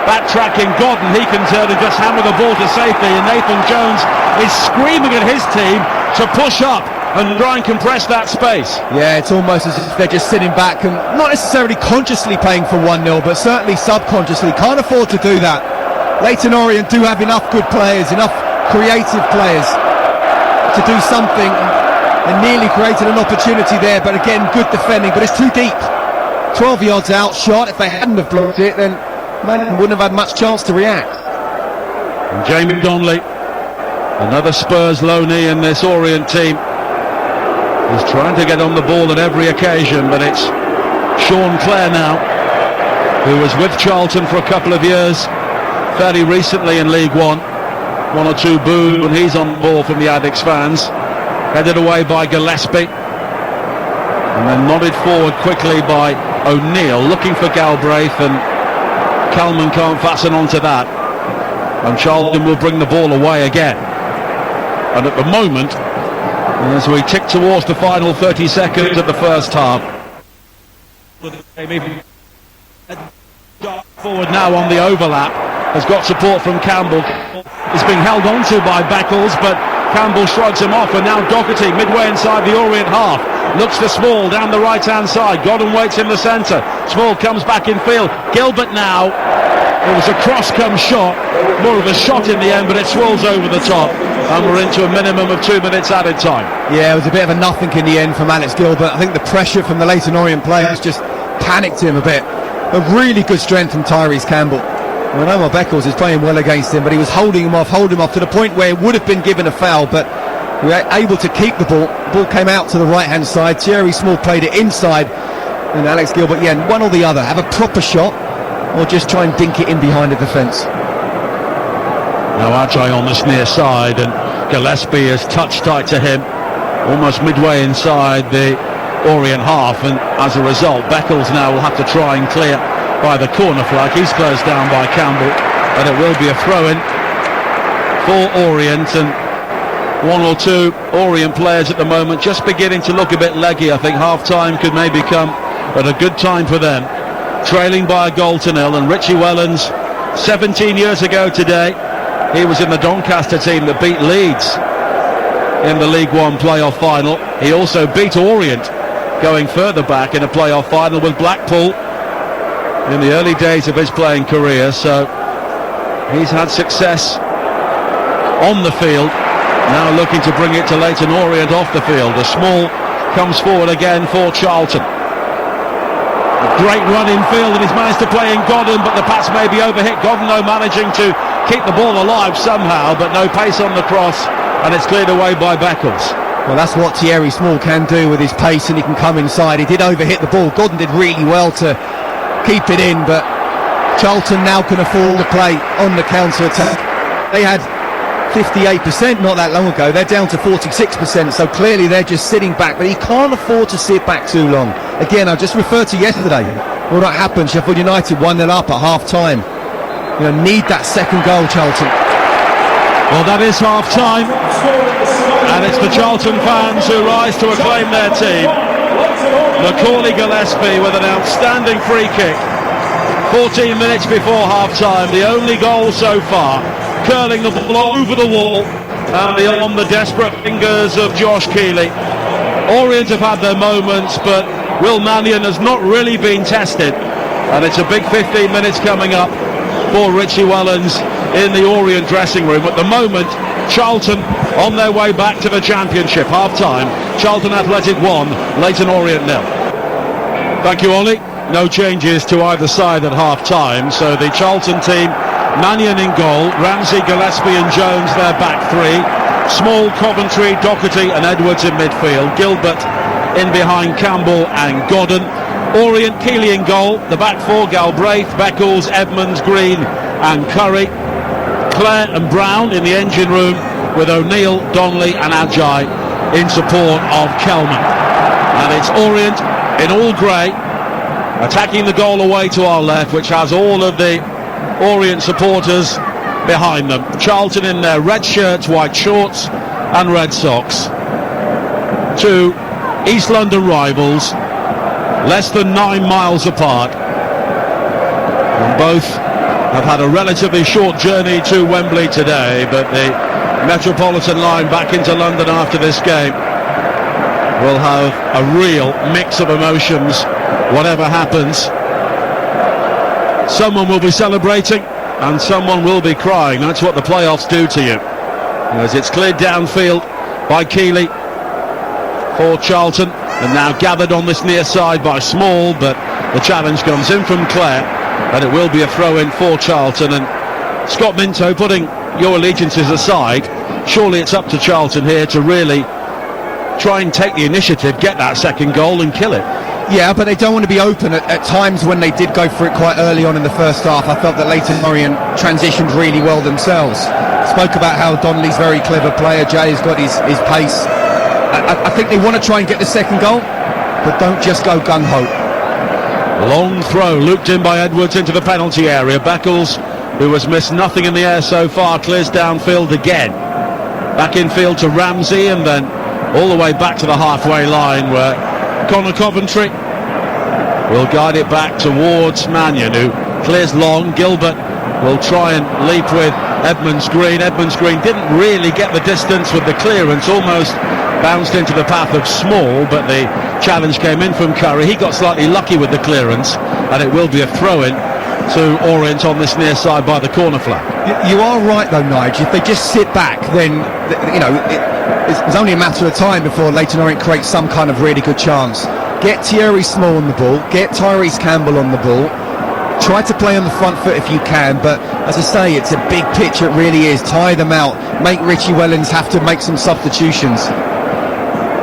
backtracking Godden. He can turn and just hammer the ball to safety, and Nathan Jones is screaming at his team to push up and try and compress that space. Yeah, it's almost as if they're just sitting back and not necessarily consciously playing for 1-0, but certainly subconsciously. Can't afford to do that. Leyton Orient do have enough good players, enough creative players to do something, and nearly created an opportunity there, but again, good defending, but it's too deep. 12 yards out, shot. If they hadn't have blocked it, then man wouldn't have had much chance to react. And Jamie Donnelly, another Spurs loanee in this Orient team, is trying to get on the ball at every occasion, but it's Sean Clare now, who was with Charlton for a couple of years, fairly recently in League One. One or two boos when he's on the ball from the Addicts fans. Headed away by Gillespie, and then nodded forward quickly by O'Neill, looking for Galbraith, and Kalman can't fasten onto that, and Charlton will bring the ball away again. And at the moment, as we tick towards the final 30 seconds of the first half, forward now on the overlap, has got support from Campbell. Is being held onto by Beckles, but Campbell shrugs him off, and now Doherty midway inside the Orient half looks for Small down the right hand side. Godden waits in the centre, Small comes back in field. Gilbert now, it was a cross come shot, more of a shot in the end, but it swirls over the top, and we're into a minimum of 2 minutes added time. Yeah, it was a bit of a nothing in the end from Alex Gilbert. I think the pressure from the Leyton Orient players just panicked him a bit. A really good strength from Tyrese Campbell. I know Omar Beckles is playing well against him, but he was holding him off to the point where it would have been given a foul, but we were able to keep the ball. The ball came out to the right hand side. Thierry Small played it inside, and Alex Gilbert, yeah, one or the other, have a proper shot or just try and dink it in behind the defence. Now Ajay on this near side, and Gillespie is touch tight to him, almost midway inside the Orient half, and as a result Beckles now will have to try and clear by the corner flag. He's closed down by Campbell, and it will be a throw-in for Orient. And one or two Orient players at the moment just beginning to look a bit leggy. I think half-time could maybe come at a good time for them. Trailing by a goal to nil, and Richie Wellens, 17 years ago today, he was in the Doncaster team that beat Leeds in the League One playoff final. He also beat Orient going further back in a playoff final with Blackpool in the early days of his playing career, so he's had success on the field, now looking to bring it to Leyton Orient off the field. The Small comes forward again for Charlton. A great run in field, and he's managed to play in Godden, but the pass may be overhit. Godden, though, managing to keep the ball alive somehow, but no pace on the cross, and it's cleared away by Beckles. Well, that's what Thierry Small can do with his pace, and he can come inside. He did overhit the ball. Godden did really well to keep it in, but Charlton now can afford to play on the counter-attack. They had 58% not that long ago. They're down to 46%, so clearly they're just sitting back, but he can't afford to sit back too long. Again, I just referred to yesterday. Well, that happened. Sheffield United 1-0 up at half-time. You know, need that second goal, Charlton. Well, that is half-time, and it's the Charlton fans who rise to acclaim their team. Macaulay Gillespie with an outstanding free kick 14 minutes before half-time, the only goal so far, curling the ball over the wall and on the desperate fingers of Josh Keeley. Orient have had their moments, but Will Mannion has not really been tested, and it's a big 15 minutes coming up for Richie Wellens in the Orient dressing room. At the moment, Charlton on their way back to the Championship. Half-time, Charlton Athletic 1, Leyton Orient 0. Thank you, Ollie. No changes to either side at half-time, so the Charlton team, Mannion in goal, Ramsey, Gillespie and Jones their back three, Small, Coventry, Doherty and Edwards in midfield, Gilbert in behind Campbell and Godden. Orient, Keeley in goal, the back four, Galbraith, Beckles, Edmonds, Green and Curry, Clare and Brown in the engine room with O'Neill, Donnelly and Ajayi in support of Kelman. And it's Orient in all grey, attacking the goal away to our left, which has all of the Orient supporters behind them. Charlton in their red shirts, white shorts and red socks. Two East London rivals, less than 9 miles apart, and both have had a relatively short journey to Wembley today, but the Metropolitan line back into London after this game will have a real mix of emotions whatever happens. Someone will be celebrating and someone will be crying. That's what the playoffs do to you, as it's cleared downfield by Keeley for Charlton, and now gathered on this near side by Small, but the challenge comes in from Clare, and it will be a throw-in for Charlton. And Scott Minto, putting your allegiances aside, surely it's up to Charlton here to really try and take the initiative, get that second goal and kill it. Yeah, but they don't want to be open at times. When they did go for it quite early on in the first half, I felt that Leyton Orient transitioned really well themselves. Spoke about how Donnelly's a very clever player, Jay has got his pace. I think they want to try and get the second goal, but don't just go gung-ho. Long throw looped in by Edwards into the penalty area. Beckles, who has missed nothing in the air so far, clears downfield again. Back infield to Ramsey, and then all the way back to the halfway line, where Connor Coventry will guide it back towards Mannion, who clears long. Gilbert will try and leap with Edmonds Green. Edmonds Green didn't really get the distance with the clearance, almost bounced into the path of Small, but the challenge came in from Curry. He got slightly lucky with the clearance, and it will be a throw-in to Orient on this near side by the corner flag. You are right though, Nigel. If they just sit back, then it's only a matter of time before Leyton Orient creates some kind of really good chance. Get Thierry Small on the ball, get Tyrese Campbell on the ball, try to play on the front foot if you can, but as I say, it's a big pitch, it really is. Tire them out, make Richie Wellens have to make some substitutions.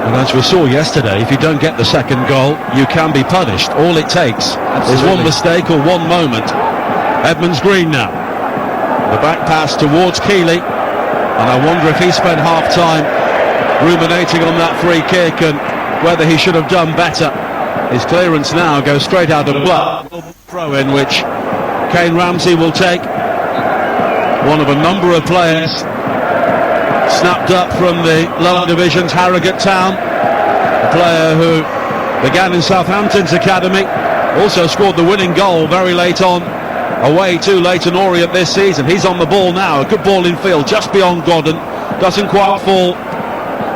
And as we saw yesterday, if you don't get the second goal, you can be punished. All it takes is one mistake or one moment. Edmonds Green now, the back pass towards Keeley, and I wonder if he spent half-time ruminating on that free kick and whether he should have done better. His clearance now goes straight out of play. Throw in which Kane Ramsey will take. One of a number of players snapped up from the lower divisions, Harrogate Town, a player who began in Southampton's academy, also scored the winning goal very late on away to Leyton Orient this season. He's on the ball now, a good ball in field just beyond Godden, doesn't quite fall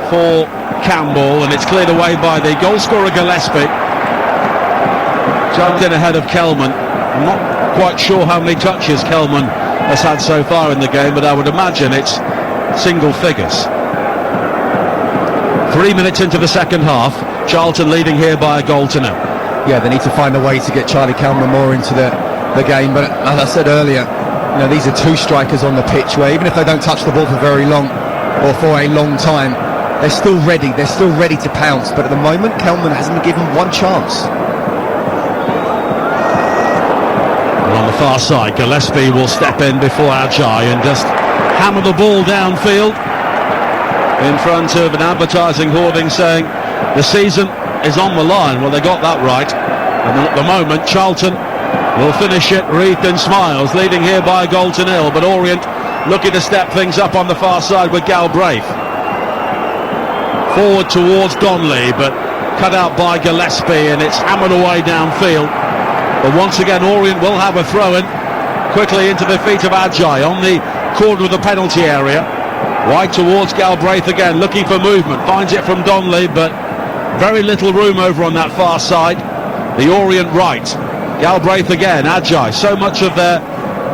for Campbell, and it's cleared away by the goal scorer Gillespie. Jumped in ahead of Kelman. I'm not quite sure how many touches Kelman has had so far in the game, but I would imagine it's single figures. 3 minutes into the second half, Charlton leading here by a goal to nil. Yeah, they need to find a way to get Charlie Kelman more into the game, but as I said earlier, you know, these are two strikers on the pitch where even if they don't touch the ball for very long or for a long time, they're still ready to pounce. But at the moment, Kelman hasn't been given one chance. And on the far side, Gillespie will step in before Ajay and just hammer the ball downfield in front of an advertising hoarding saying the season is on the line. Well, they got that right, and at the moment Charlton will finish it wreathed in smiles, leading here by a goal to nil, but Orient looking to step things up on the far side with Galbraith. Forward towards Donley, but cut out by Gillespie, and it's hammered away downfield. But once again Orient will have a throw-in quickly into the feet of Ajay on the corner of the penalty area. Wide towards Galbraith again, looking for movement, finds it from Donley, but very little room over on that far side. The Orient right, Galbraith again, Ajay. So much of their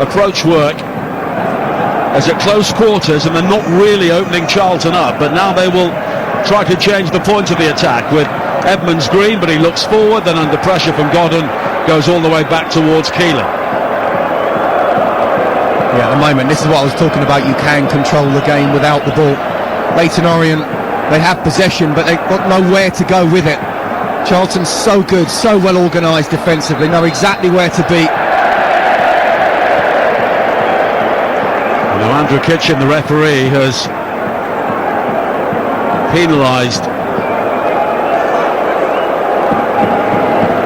approach work is at close quarters, and they're not really opening Charlton up, but now they will try to change the point of the attack with Edmonds Green, but he looks forward, then under pressure from Godden, goes all the way back towards Keelan. Yeah, at the moment, this is what I was talking about, you can control the game without the ball. Leyton Orient, they have possession, but they've got nowhere to go with it. Charlton's so good, so well organised defensively, know exactly where to be. Now Andrew Kitchen, the referee, has penalised.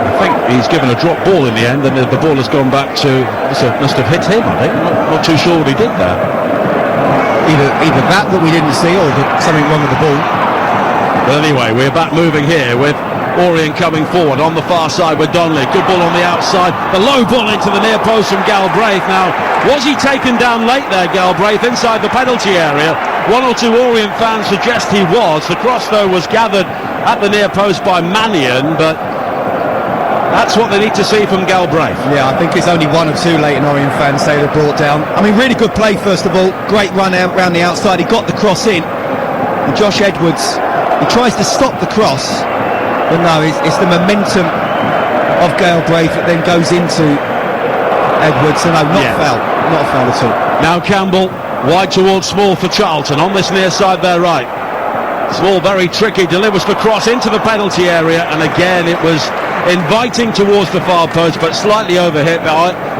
I think he's given a drop ball in the end, and the ball has gone back to, must have hit him, I think. Not too sure what he did there. Either that we didn't see, or something wrong with the ball. But anyway, we're back moving here with Orient coming forward on the far side with Donley. Good ball on the outside. The low ball into the near post from Galbraith. Now, was he taken down late there, Galbraith, inside the penalty area? One or two Orient fans suggest he was. The cross, though, was gathered at the near post by Mannion, but that's what they need to see from Galbraith. Yeah, I think it's only one of two Leyton Orient fans say they're brought down. I mean, really good play, first of all. Great run out round the outside. He got the cross in. And Josh Edwards, he tries to stop the cross. But no, it's the momentum of Galbraith that then goes into Edwards. So no, not a foul at all. Now Campbell, wide towards Small for Charlton, on this near side there right. Small, very tricky, delivers the cross into the penalty area, and again it was inviting towards the far post, but slightly overhit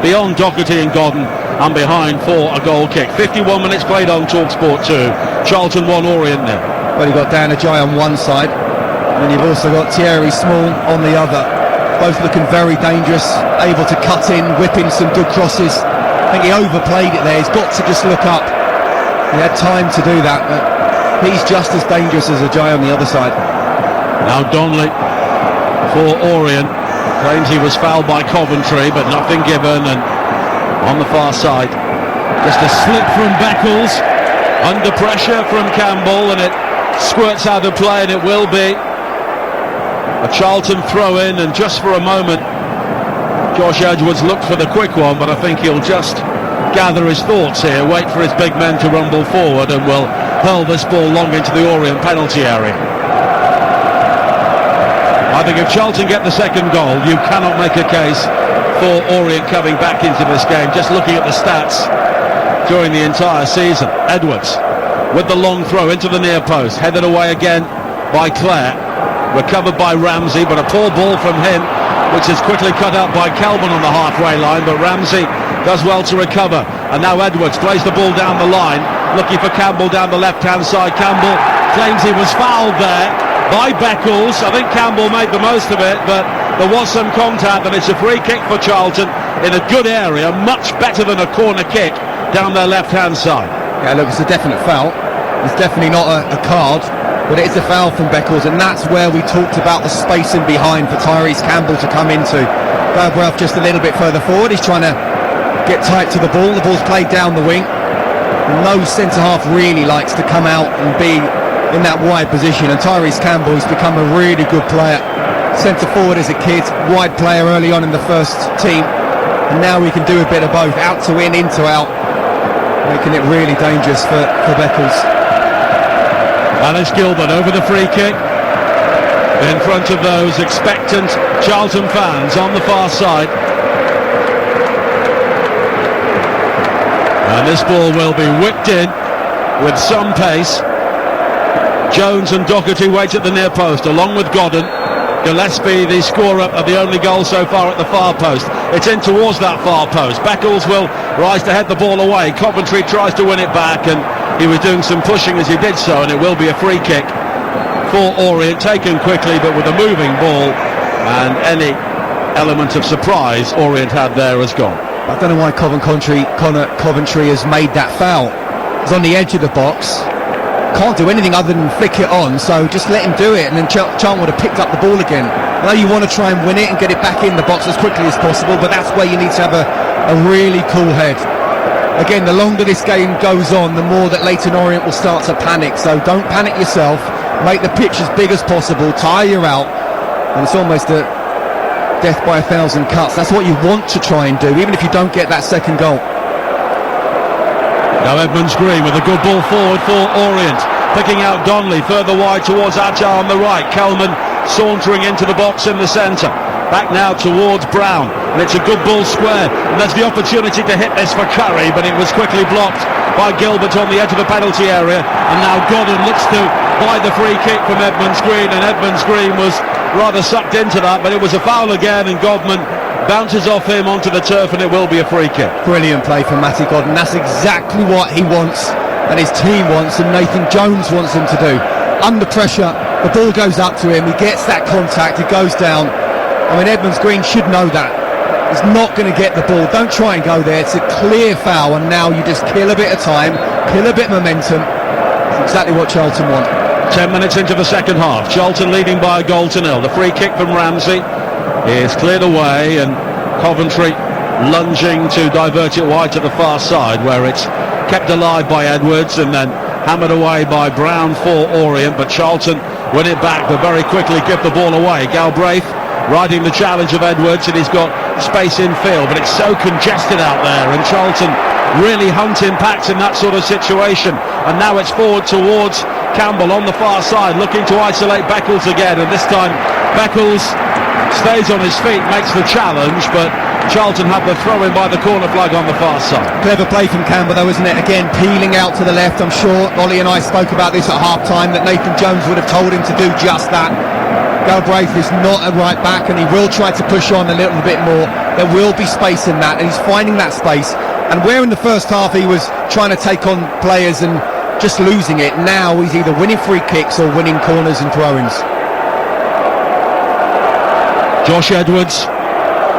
beyond Doherty and Godden, and behind for a goal kick. 51 minutes played on TalkSport 2. Charlton 1, Orient 0. Well, you've got Dan Ajay on one side, and you've also got Thierry Small on the other. Both looking very dangerous, able to cut in, whip in some good crosses. I think he overplayed it there. He's got to just look up. He had time to do that, but he's just as dangerous as Ajay on the other side. Now Donley for Orient. Claims he was fouled by Coventry, but nothing given, and on the far side, just a slip from Beckles, under pressure from Campbell, and it squirts out of play, and it will be a Charlton throw-in. And just for a moment Josh Edwards looked for the quick one, but I think he'll just gather his thoughts here, wait for his big men to rumble forward, and will hurl this ball long into the Orient penalty area. I think if Charlton get the second goal, you cannot make a case for Orient coming back into this game, just looking at the stats during the entire season. Edwards with the long throw into the near post, headed away again by Clare, recovered by Ramsey, but a poor ball from him, which is quickly cut out by Kelman on the halfway line, but Ramsey does well to recover. And now Edwards plays the ball down the line, looking for Campbell down the left-hand side. Campbell claims he was fouled there by Beckles. I think Campbell made the most of it, but there was some contact, and it's a free kick for Charlton in a good area, much better than a corner kick down their left-hand side. Yeah, look, it's a definite foul. It's definitely not a card, but it is a foul from Beckles, and that's where we talked about the spacing behind for Tyrese Campbell to come into. Galbraith just a little bit further forward. He's trying to get tight to the ball. The ball's played down the wing. No centre-half really likes to come out and be in that wide position, and Tyrese Campbell has become a really good player. Centre-forward as a kid, wide player early on in the first team, and now he can do a bit of both, out to in to out, making it really dangerous for Beckles. Alice Gilbert over the free kick in front of those expectant Charlton fans on the far side. And this ball will be whipped in with some pace. Jones and Doherty wait at the near post along with Godden. Gillespie, the scorer of the only goal so far at the far post. It's in towards that far post. Beckles will rise to head the ball away. Coventry tries to win it back, and he was doing some pushing as he did so, and it will be a free kick for Orient, taken quickly but with a moving ball, and any element of surprise Orient had there has gone. I don't know why Coventry has made that foul. He's on the edge of the box, can't do anything other than flick it on, so just let him do it, and then Charlton would have picked up the ball again. I know you want to try and win it and get it back in the box as quickly as possible, but that's where you need to have a really cool head. Again, the longer this game goes on, the more that Leyton Orient will start to panic, so don't panic yourself, make the pitch as big as possible, tire you out, and it's almost a death by 1,000 cuts. That's what you want to try and do, even if you don't get that second goal. Now Edmonds Green with a good ball forward for Orient, picking out Donnelly further wide towards Adjar on the right. Kelman sauntering into the box in the centre, back now towards Brown, and it's a good ball square, and there's the opportunity to hit this for Curry, but it was quickly blocked by Gilbert on the edge of the penalty area, and now Godden looks to buy the free kick from Edmonds Green, and Edmonds Green was rather sucked into that, but it was a foul again, and Godman bounces off him onto the turf, and it will be a free kick. Brilliant play from Matty Godden. That's exactly what he wants and his team wants, and Nathan Jones wants him to do. Under pressure, the ball goes up to him, he gets that contact, it goes down. I mean, Edmonds Green should know that. He's not going to get the ball. Don't try and go there. It's a clear foul, and now you just kill a bit of time, kill a bit of momentum. It's exactly what Charlton want. 10 minutes into the second half, Charlton leading by a goal to nil. The free kick from Ramsey is cleared away, and Coventry lunging to divert it wide to the far side, where it's kept alive by Edwards and then hammered away by Brown for Orient, but Charlton win it back but very quickly give the ball away. Galbraith riding the challenge of Edwards, and he's got space in field, but it's so congested out there, and Charlton really hunt impacts in that sort of situation. And now it's forward towards Campbell on the far side, looking to isolate Beckles again, and this time Beckles stays on his feet, makes the challenge, but Charlton have the throw-in by the corner flag on the far side. Clever play from Campbell though, isn't it? Again, peeling out to the left. I'm sure Ollie and I spoke about this at half-time, that Nathan Jones would have told him to do just that. Galbraith is not a right back, and he will try to push on a little bit more. There will be space in that, and he's finding that space. And where in the first half he was trying to take on players and just losing it, now he's either winning free kicks or winning corners and throw-ins. Josh Edwards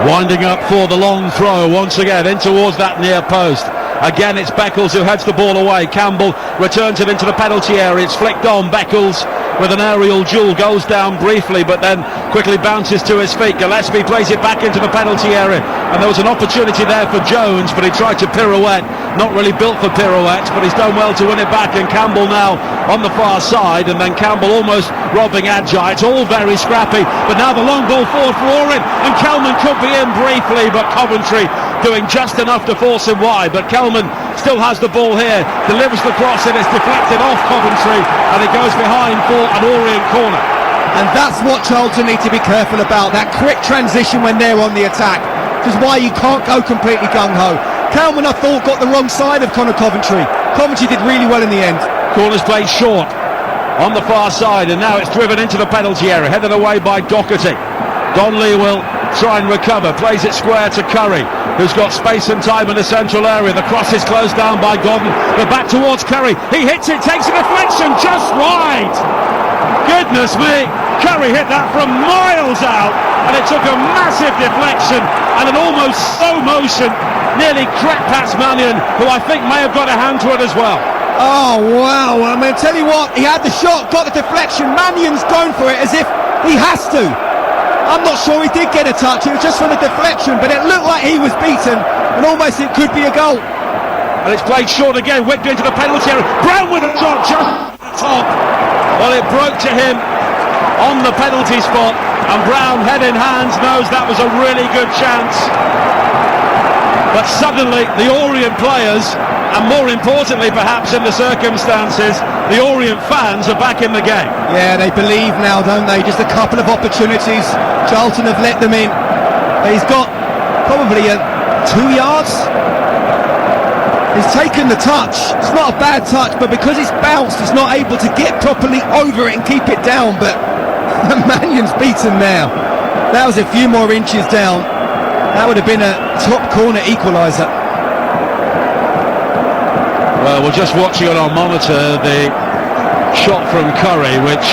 winding up for the long throw once again in towards that near post. Again it's Beckles who heads the ball away. Campbell returns it into the penalty area. It's flicked on. Beckles with an aerial duel goes down briefly, but then quickly bounces to his feet. Gillespie plays it back into the penalty area, and there was an opportunity there for Jones, but he tried to pirouette. Not really built for pirouettes, but he's done well to win it back, and Campbell now on the far side, and then Campbell almost robbing Adjai. It's all very scrappy, but now the long ball forward for Orient, and Kelman could be in briefly, but Coventry doing just enough to force him wide. But Kelman still has the ball here, delivers the cross, and it's deflected off Coventry, and it goes behind for an Orient corner. And that's what Charlton need to be careful about, that quick transition when they're on the attack, which is why you can't go completely gung-ho. Kelman, I thought, got the wrong side of Coventry. Coventry did really well in the end. Corner's played short on the far side, and now it's driven into the penalty area, headed away by Doherty. Donnelly will try and recover, plays it square to Curry, who's got space and time in the central area. The cross is closed down by Godden, but back towards Curry. He hits it, takes a deflection just wide. Goodness me, Curry hit that from miles out, and it took a massive deflection and an almost slow motion, nearly crept past Mannion, who I think may have got a hand to it as well. Oh wow, I mean, tell you what, he had the shot, got the deflection, Mannion's going for it as if he has to. I'm not sure he did get a touch, it was just from the deflection, but it looked like he was beaten, and almost it could be a goal. And it's played short again, whipped into the penalty area. Brown with a shot, just top. Well, it broke to him on the penalty spot, and Brown, head in hands, knows that was a really good chance. But suddenly, the Orient players, and more importantly perhaps in the circumstances, the Orient fans are back in the game. Yeah, they believe now, don't they? Just a couple of opportunities. Charlton have let them in. He's got probably 2 yards. He's taken the touch. It's not a bad touch, but because it's bounced, he's not able to get properly over it and keep it down. But Mannion's beaten now. That was a few more inches down. That would have been a top corner equaliser. Well, we're just watching on our monitor the shot from Curry, which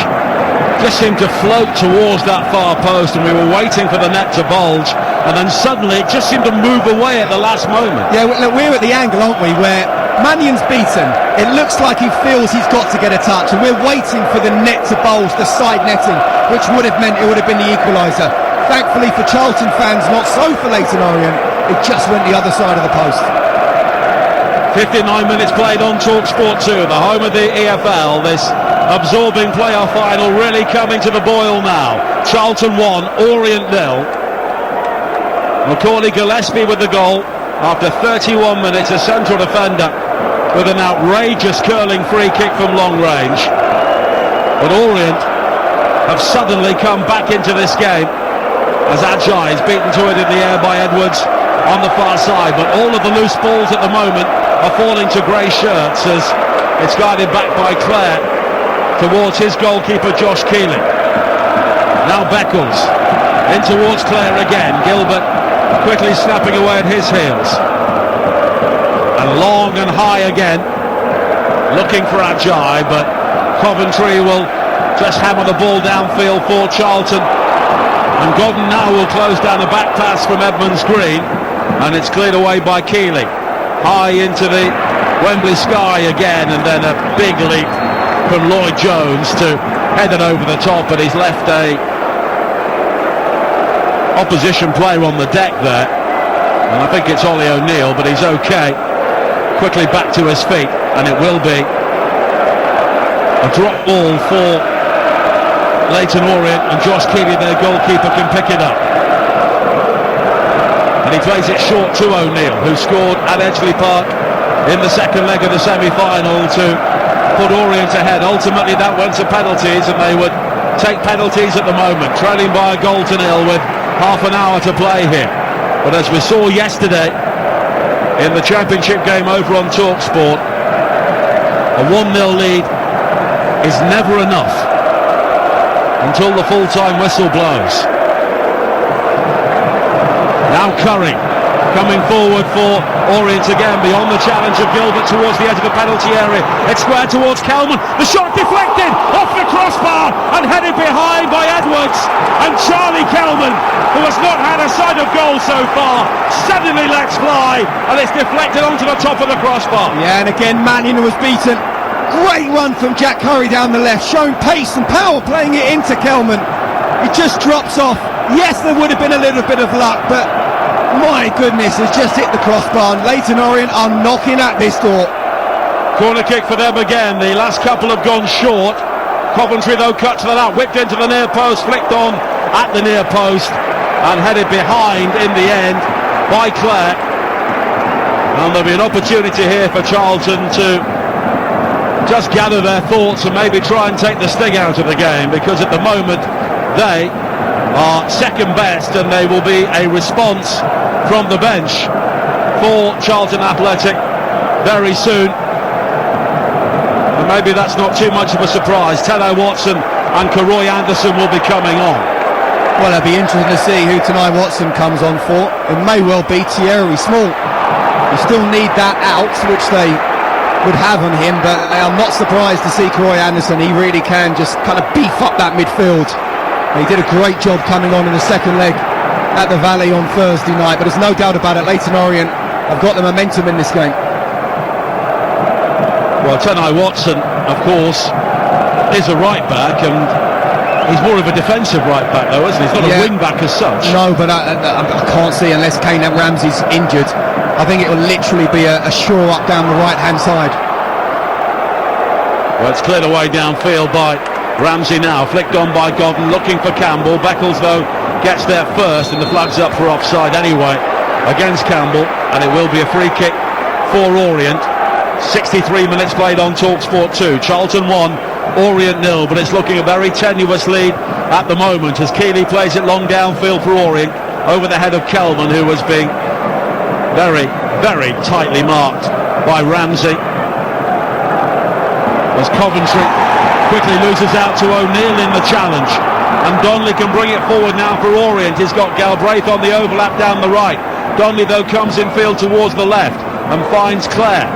just seemed to float towards that far post, and we were waiting for the net to bulge, and then suddenly it just seemed to move away at the last moment. Yeah, look, we're at the angle, aren't we, where Mannion's beaten. It looks like he feels he's got to get a touch, and we're waiting for the net to bulge, the side netting, which would have meant it would have been the equaliser. Thankfully for Charlton fans, not so for Leyton Orient, it just went the other side of the post. 59 minutes played on TalkSport 2, the home of the EFL. This absorbing playoff final really coming to the boil now. Charlton 1, Orient 0. Macaulay Gillespie with the goal after 31 minutes, a central defender with an outrageous curling free kick from long range. But Orient have suddenly come back into this game as Ajay is beaten to it in the air by Edwards on the far side, but all of the loose balls at the moment are falling to grey shirts as it's guided back by Clare towards his goalkeeper Josh Keeling. Now Beckles in towards Clare again, Gilbert quickly snapping away at his heels, and long and high again looking for Ajay, but Coventry will just hammer the ball downfield for Charlton, and Godden now will close down the back pass from Edmonds Green, and it's cleared away by Keeling. High into the Wembley sky again, and then a big leap from Lloyd Jones to head it over the top, but he's left a opposition player on the deck there, and I think it's Ollie O'Neill, but he's okay. Quickly back to his feet, and it will be a drop ball for Leyton Orient, and Josh Keeley, their goalkeeper, can pick it up. And he plays it short to O'Neill, who scored at Edgeley Park in the second leg of the semi-final to put Orient ahead. Ultimately that went to penalties, and they would take penalties at the moment, trailing by a goal to nil with half an hour to play here. But as we saw yesterday in the championship game over on TalkSport, a 1-0 lead is never enough until the full-time whistle blows. Now Curry coming forward for Orient again, beyond the challenge of Gilbert towards the edge of the penalty area. It's squared towards Kelman. The shot deflected off the crossbar and headed behind by Edwards. And Charlie Kelman, who has not had a sight of goal so far, suddenly lets fly, and it's deflected onto the top of the crossbar. Yeah, and again Mannion was beaten. Great run from Jack Curry down the left, showing pace and power, playing it into Kelman. It just drops off. Yes, there would have been a little bit of luck, but my goodness, it's just hit the crossbar, and Leyton Orient are knocking at this door. Corner kick for them again. The last couple have gone short. Coventry though cut to the left, whipped into the near post, flicked on at the near post, and headed behind in the end by Clare. And there'll be an opportunity here for Charlton to just gather their thoughts and maybe try and take the sting out of the game, because at the moment they are second best, and they will be a response from the bench for Charlton Athletic very soon. And maybe that's not too much of a surprise. Teddo Watson and Karoy Anderson will be coming on. Well, it'll be interesting to see who Tanai Watson comes on for. It may well be Thierry Small. You still need that out, which they would have on him, but I'm not surprised to see Karoy Anderson. He really can just kind of beef up that midfield. He did a great job coming on in the second leg at the Valley on Thursday night, but there's no doubt about it, Leyton Orient have got the momentum in this game. Well, Tenai Watson, of course, is a right back, and he's more of a defensive right back, though, isn't he? He's not a wing back as such. No, but I can't see, unless Kane Ramsey's injured, I think it will literally be a shore up down the right-hand side. Well, it's cleared away downfield by Ramsey now, flicked on by Godden, looking for Campbell. Beckles, though, gets there first, and the flag's up for offside anyway against Campbell, and it will be a free kick for Orient. 63 minutes played on TalkSport 2. Charlton 1, Orient 0, but it's looking a very tenuous lead at the moment as Keeley plays it long downfield for Orient over the head of Kelman, who was being very, very tightly marked by Ramsey. As Coventry quickly loses out to O'Neill in the challenge, and Donnelly can bring it forward now for Orient. He's got Galbraith on the overlap down the right. Donnelly, though, comes in field towards the left and finds Clare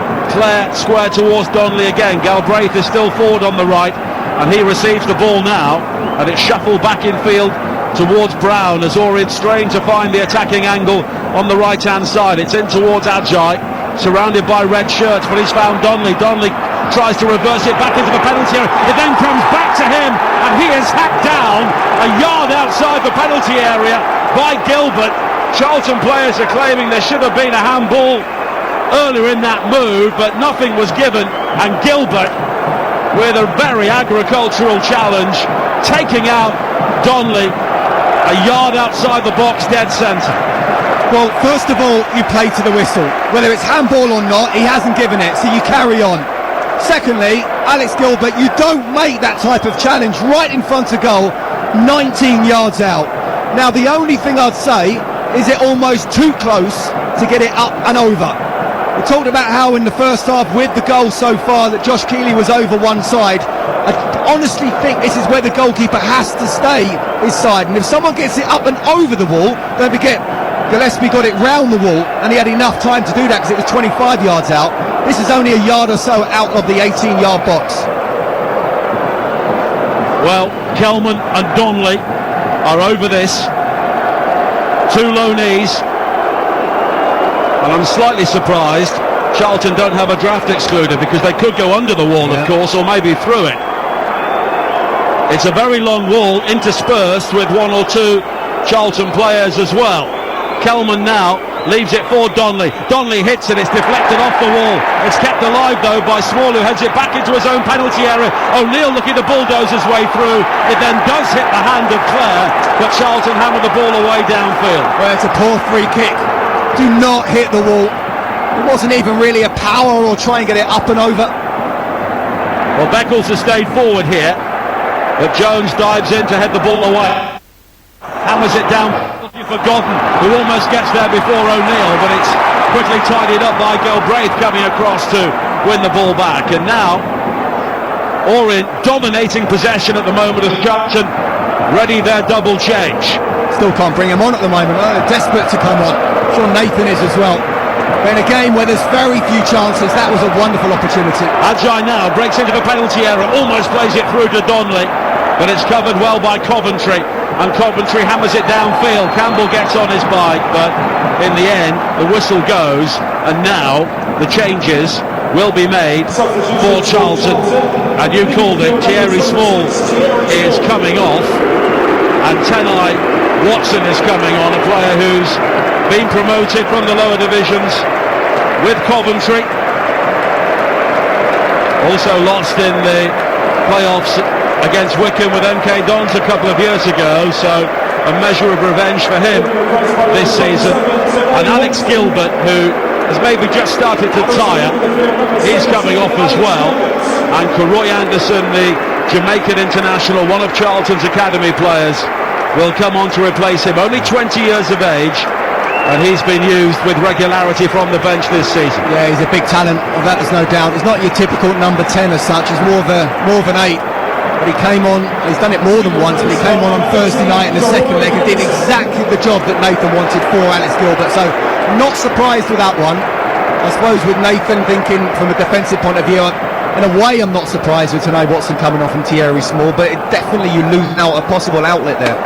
square towards Donnelly again. Galbraith is still forward on the right, and he receives the ball now, and it's shuffled back in field towards Brown as Orient strain to find the attacking angle on the right hand side. It's in towards Ajay, surrounded by red shirts, but he's found Donnelly. Donnelly tries to reverse it back into the penalty area. It then comes back to him, and he is hacked down a yard outside the penalty area by Gilbert. Charlton players are claiming there should have been a handball earlier in that move, but nothing was given, and Gilbert, with a very agricultural challenge, taking out Donnelly a yard outside the box, dead centre. Well, first of all, you play to the whistle. Whether it's handball or not, he hasn't given it, so you carry on. Secondly, Alex Gilbert, you don't make that type of challenge right in front of goal, 19 yards out. Now, the only thing I'd say is it almost too close to get it up and over. We talked about how in the first half with the goal so far that Josh Keeley was over one side. I honestly think this is where the goalkeeper has to stay his side, and if someone gets it up and over the wall, don't forget Gillespie got it round the wall and he had enough time to do that because it was 25 yards out. This is only a yard or so out of the 18-yard box. Well, Kelman and Donnelly are over this. Two low knees. And I'm slightly surprised Charlton don't have a draft excluder, because they could go under the wall, of course, or maybe through it. It's a very long wall interspersed with one or two Charlton players as well. Kelman now leaves it for Donnelly. Donnelly hits it, it's deflected off the wall. It's kept alive though by Small, who heads it back into his own penalty area. O'Neill looking to bulldoze his way through. It then does hit the hand of Clare, but Charlton hammer the ball away downfield. Well, it's a poor free kick. Do not hit the wall. It wasn't even really a power or try and get it up and over. Well, Beckles has stayed forward here, but Jones dives in to head the ball away. Hammers it down for Godden, who almost gets there before O'Neill, but it's quickly tidied up by Galbraith coming across to win the ball back. And now Orient dominating possession at the moment of Charlton, ready their double change. Still can't bring him on at the moment. They're desperate to come on. I'm sure Nathan is as well. But in a game where there's very few chances, that was a wonderful opportunity. Ajay now breaks into the penalty area, almost plays it through to Donnelly, but it's covered well by Coventry, and Coventry hammers it downfield. Campbell gets on his bike, but in the end the whistle goes, and now the changes will be made for Charlton. And you called it, Thierry Small is coming off, and Tenai Watson is coming on, a player who's been promoted from the lower divisions with Coventry. Also lost in the playoffs against Wycombe with MK Dons a couple of years ago, so a measure of revenge for him this season. And Alex Gilbert, who has maybe just started to tire, he's coming off as well. And Roy Anderson, the Jamaican international, one of Charlton's academy players, will come on to replace him. Only 20 years of age, and he's been used with regularity from the bench this season. Yeah, he's a big talent, that is no doubt. He's not your typical number 10 as such, he's more of an 8. But he came on, he's done it more than once, and he came on Thursday night in the second leg and did exactly the job that Nathan wanted for Alex Gilbert. So, not surprised with that one. I suppose with Nathan thinking from a defensive point of view, in a way I'm not surprised with Tenai Watson coming off from Thierry Small, but definitely you lose out a possible outlet there.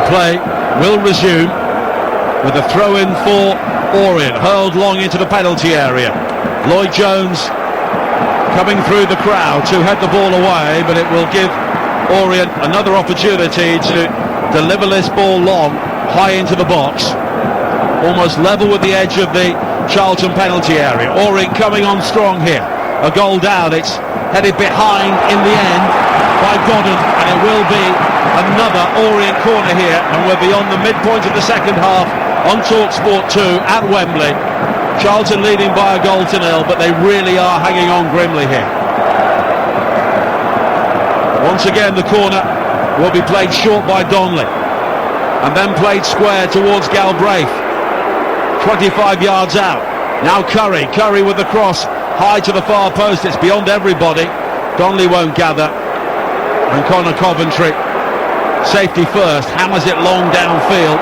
Play will resume with a throw-in for Orient hurled long into the penalty area. Lloyd Jones coming through the crowd to head the ball away, but it will give Orient another opportunity to deliver this ball long, high into the box, almost level with the edge of the Charlton penalty area. Orient coming on strong here. A goal down, it's headed behind in the end by Godden, and it will be another Orient corner here, and we're beyond the midpoint of the second half on TalkSport 2 at Wembley. Charlton leading by a goal to nil, but they really are hanging on grimly here. Once again the corner will be played short by Donnelly, and then played square towards Galbraith, 25 yards out. Now Curry with the cross high to the far post, it's beyond everybody. Donnelly won't gather, and Connor Coventry, safety first, hammers it long downfield,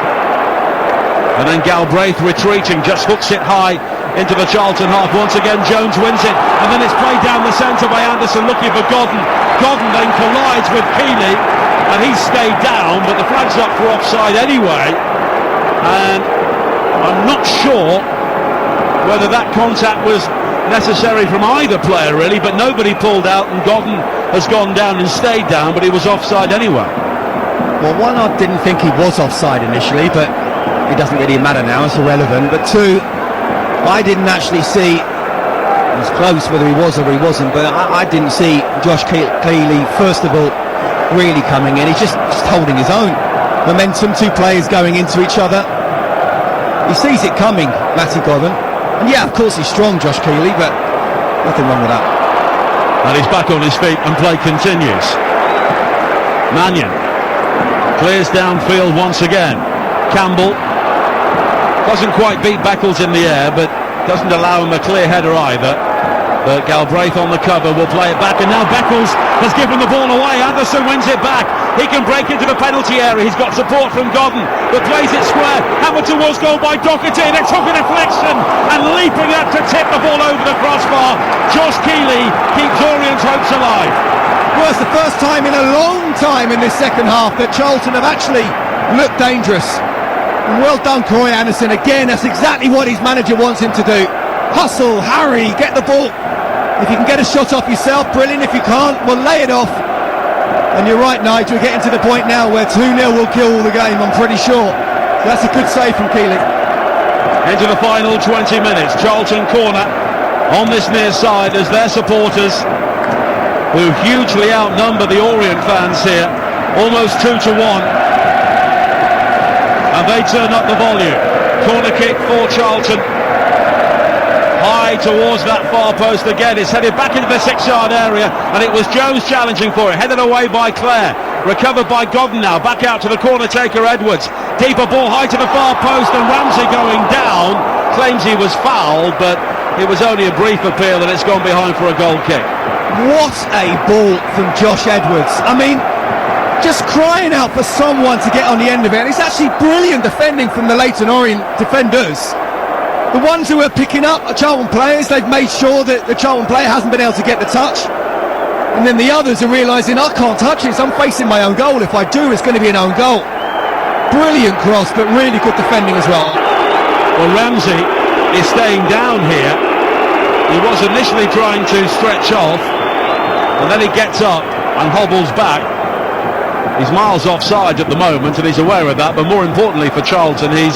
and then Galbraith retreating, just hooks it high into the Charlton half. Once again Jones wins it, and then it's played down the centre by Anderson, looking for Godden. Godden then collides with Keeley, and he's stayed down, but the flag's up for offside anyway, and I'm not sure whether that contact was necessary from either player really, but nobody pulled out, and Godden has gone down and stayed down, but he was offside anyway. Well, one, I didn't think he was offside initially, but it doesn't really matter now, it's irrelevant. But two, I didn't actually see, it was close whether he was or he wasn't, but I didn't see Josh Keeley first of all really coming in. He's just holding his own. Momentum, two players going into each other. He sees it coming, Matty Godden. And yeah, of course he's strong, Josh Keeley, but nothing wrong with that. And he's back on his feet and play continues. Mannion clears downfield once again. Campbell doesn't quite beat Beckles in the air, but doesn't allow him a clear header either. But Galbraith on the cover will play it back, and now Beckles has given the ball away. Anderson wins it back. He can break into the penalty area. He's got support from Godden, but plays it square. Hammered towards goal by Doherty, and it took a deflection, and leaping up to tip the ball over the crossbar. Josh Keeley keeps Orient's hopes alive. Well, it's the first time in a long time in this second half that Charlton have actually looked dangerous. And well done, Corey Anderson. Again, that's exactly what his manager wants him to do. Hustle, harry, get the ball. If you can get a shot off yourself, brilliant. If you can't, well, lay it off. And you're right, Nigel, we're getting to the point now where 2-0 will kill the game, I'm pretty sure. So that's a good save from Keeley. Into the final 20 minutes. Charlton corner on this near side as their supporters, who hugely outnumber the Orient fans here, almost 2-1. And they turn up the volume. Corner kick for Charlton. High towards that far post again. It's headed back into the 6-yard area, and it was Jones challenging for it. Headed away by Clare. Recovered by Godden now. Back out to the corner taker Edwards. Deeper ball high to the far post, and Ramsey going down. Claims he was fouled, but it was only a brief appeal, and it's gone behind for a goal kick. What a ball from Josh Edwards. I mean, just crying out for someone to get on the end of it. And it's actually brilliant defending from the Leyton Orient defenders. The ones who are picking up are Charlton players. They've made sure that the Charlton player hasn't been able to get the touch. And then the others are realising, I can't touch it, so I'm facing my own goal. If I do, it's going to be an own goal. Brilliant cross, but really good defending as well. Well, Ramsey is staying down here. He was initially trying to stretch off, and then he gets up and hobbles back. He's miles offside at the moment, and he's aware of that, but more importantly for Charlton, he's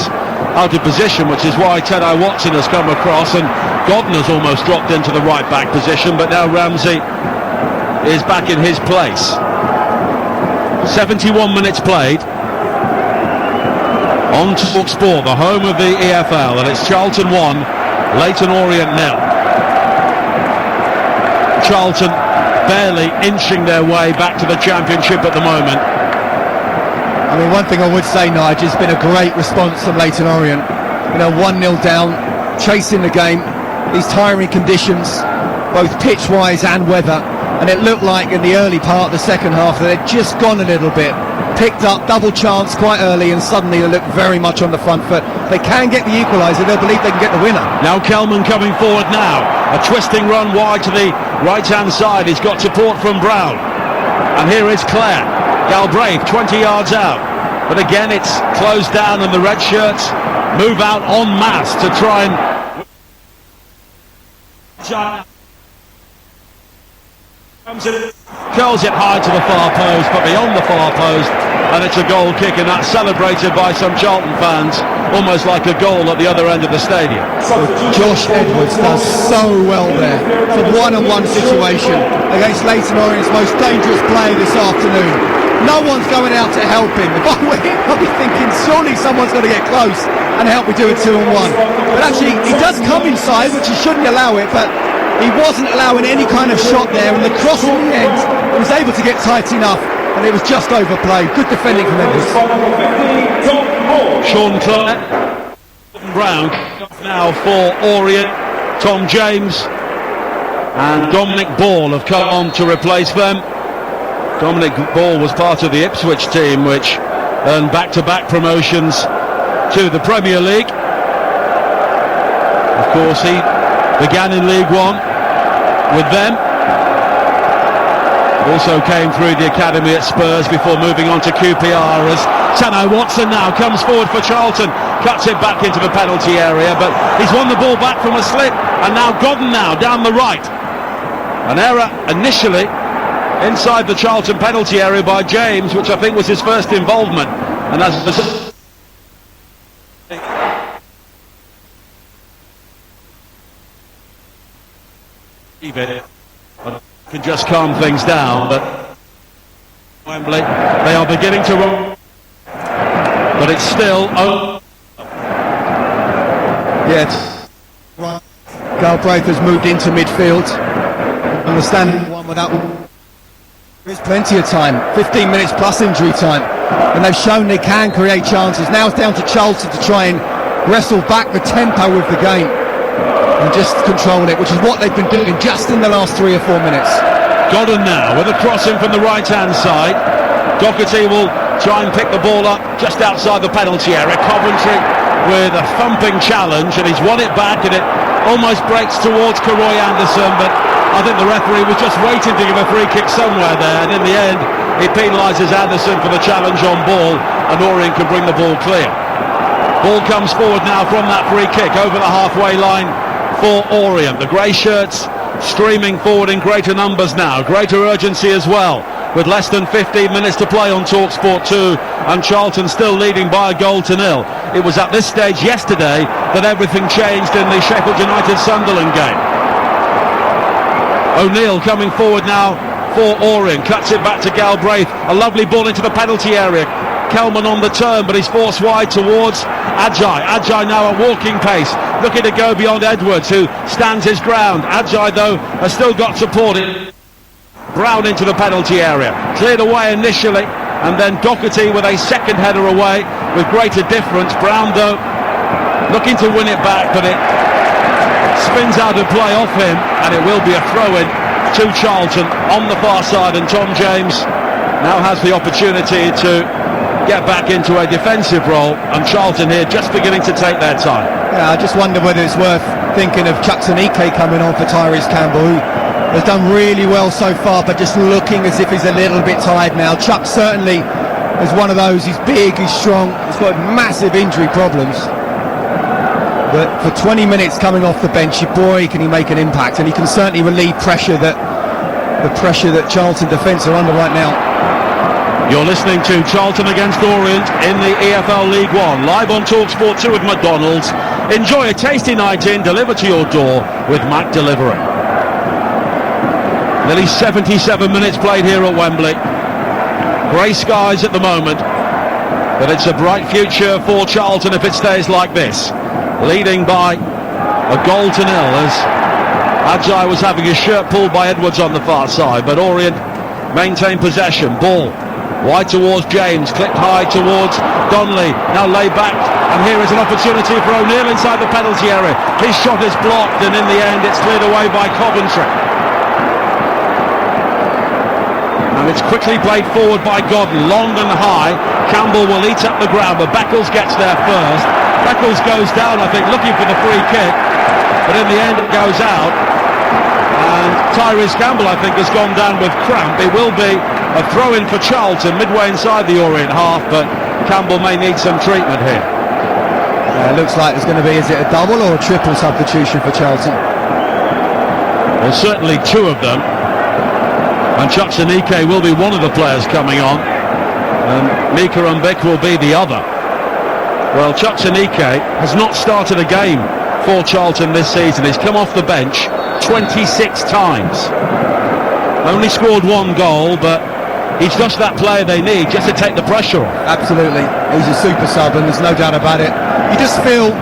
out of position, which is why Teddy Watson has come across, and Godden has almost dropped into the right back position, but now Ramsey is back in his place. 71 minutes played on TalkSport, the home of the EFL, and it's Charlton 1, Leyton Orient 0. Charlton barely inching their way back to the championship at the moment. I mean, one thing I would say, Nigel, it's been a great response from Leyton Orient. 1-0 down, chasing the game, these tiring conditions, both pitch-wise and weather, and it looked like in the early part of the second half that they'd just gone a little bit, picked up double chance quite early, and suddenly they look very much on the front foot. They can get the equaliser, they'll believe they can get the winner. Now Kelman coming forward now, a twisting run wide to the right-hand side. He's got support from Brown, and here is Clare. Galbraith 20 yards out, but again it's closed down, and the red shirts move out en masse to try and curls it high to the far post, but beyond the far post, and it's a goal kick, and that's celebrated by some Charlton fans almost like a goal at the other end of the stadium. Josh Edwards does so well there. It's a one-on-one situation against Leyton Orient's most dangerous player this afternoon. No one's going out to help him. If I were him, I'd be thinking surely someone's got to get close and help me do a 2-on-1. But actually, he does come inside, which he shouldn't allow it, but he wasn't allowing any kind of shot there, and the cross in the end, he was able to get tight enough, and it was just overplayed. Good defending from Edwards. Sean Clark, Brown now for Orient. Tom James and Dominic Ball have come on to replace them. Dominic Ball was part of the Ipswich team, which earned back-to-back promotions to the Premier League. Of course, he began in League One with them. Also came through the academy at Spurs before moving on to QPR, as Tano Watson now comes forward for Charlton, cuts it back into the penalty area, but he's won the ball back from a slip, and now Godden now down the right. An error initially inside the Charlton penalty area by James, which I think was his first involvement, and as can just calm things down, but Wembley, they are beginning to run, but it's still Right. Galbraith has moved into midfield. Understanding one without. There's plenty of time. 15 minutes plus injury time, and they've shown they can create chances. Now it's down to Charlton to try and wrestle back the tempo of the game and just control it, which is what they've been doing just in the last 3 or 4 minutes. Godden now with a crossing from the right-hand side. Doherty will try and pick the ball up just outside the penalty area. Coventry with a thumping challenge, and he's won it back, and it almost breaks towards Karoy Anderson, but I think the referee was just waiting to give a free kick somewhere there, and in the end he penalises Anderson for the challenge on ball, and Orient can bring the ball clear. Ball comes forward now from that free kick over the halfway line for Orient. The grey shirts streaming forward in greater numbers now, greater urgency as well, with less than 15 minutes to play on TalkSport 2, and Charlton still leading by a goal to nil. It was at this stage yesterday that everything changed in the Sheffield United-Sunderland game. O'Neill coming forward now for Orient, cuts it back to Galbraith, a lovely ball into the penalty area. Kelman on the turn, but he's forced wide towards Ajay. Ajay now at walking pace, looking to go beyond Edwards, who stands his ground. Ajay, though, has still got support. Brown into the penalty area, cleared away initially, and then Doherty with a second header away with greater difference. Brown, though, looking to win it back, but it spins out of play off him, and it will be a throw-in to Charlton on the far side, and Tom James now has the opportunity to get back into a defensive role, and Charlton here just beginning to take their time. Yeah, I just wonder whether it's worth thinking of Chuckson-Ike coming on for Tyrese Campbell, who has done really well so far, but just looking as if he's a little bit tired now. Chuck certainly is one of those. He's big, he's strong, he's got massive injury problems, but for 20 minutes coming off the bench, boy, can he make an impact, and he can certainly relieve pressure that Charlton defence are under right now. You're listening to Charlton against Orient in the EFL League One, live on TalkSport 2 with McDonald's. Enjoy a tasty night in, delivered to your door with Mac Delivery. Nearly 77 minutes played here at Wembley. Grey skies at the moment, but it's a bright future for Charlton if it stays like this. Leading by a goal to nil, as Ajay was having his shirt pulled by Edwards on the far side, but Orient maintain possession. Ball wide towards James, clipped high towards Donnelly, now laid back, and here is an opportunity for O'Neill inside the penalty area. His shot is blocked, and in the end it's cleared away by Coventry. And it's quickly played forward by Godden, long and high. Campbell will eat up the ground, but Beckles gets there first. Beckles goes down, I think, looking for the free kick, but in the end it goes out, and Tyrese Campbell, I think, has gone down with cramp. It will be a throw-in for Charlton midway inside the Orient half, but Campbell may need some treatment here. Looks like there's going to be, is it a double or a triple substitution for Charlton? Well, certainly two of them. And Chukwuemeka will be one of the players coming on. And Mika Mbik will be the other. Well, Chukwuemeka has not started a game for Charlton this season. He's come off the bench 26 times. Only scored one goal, but he's just that player they need, just to take the pressure off. Absolutely. He's a super sub, and there's no doubt about it. You just feel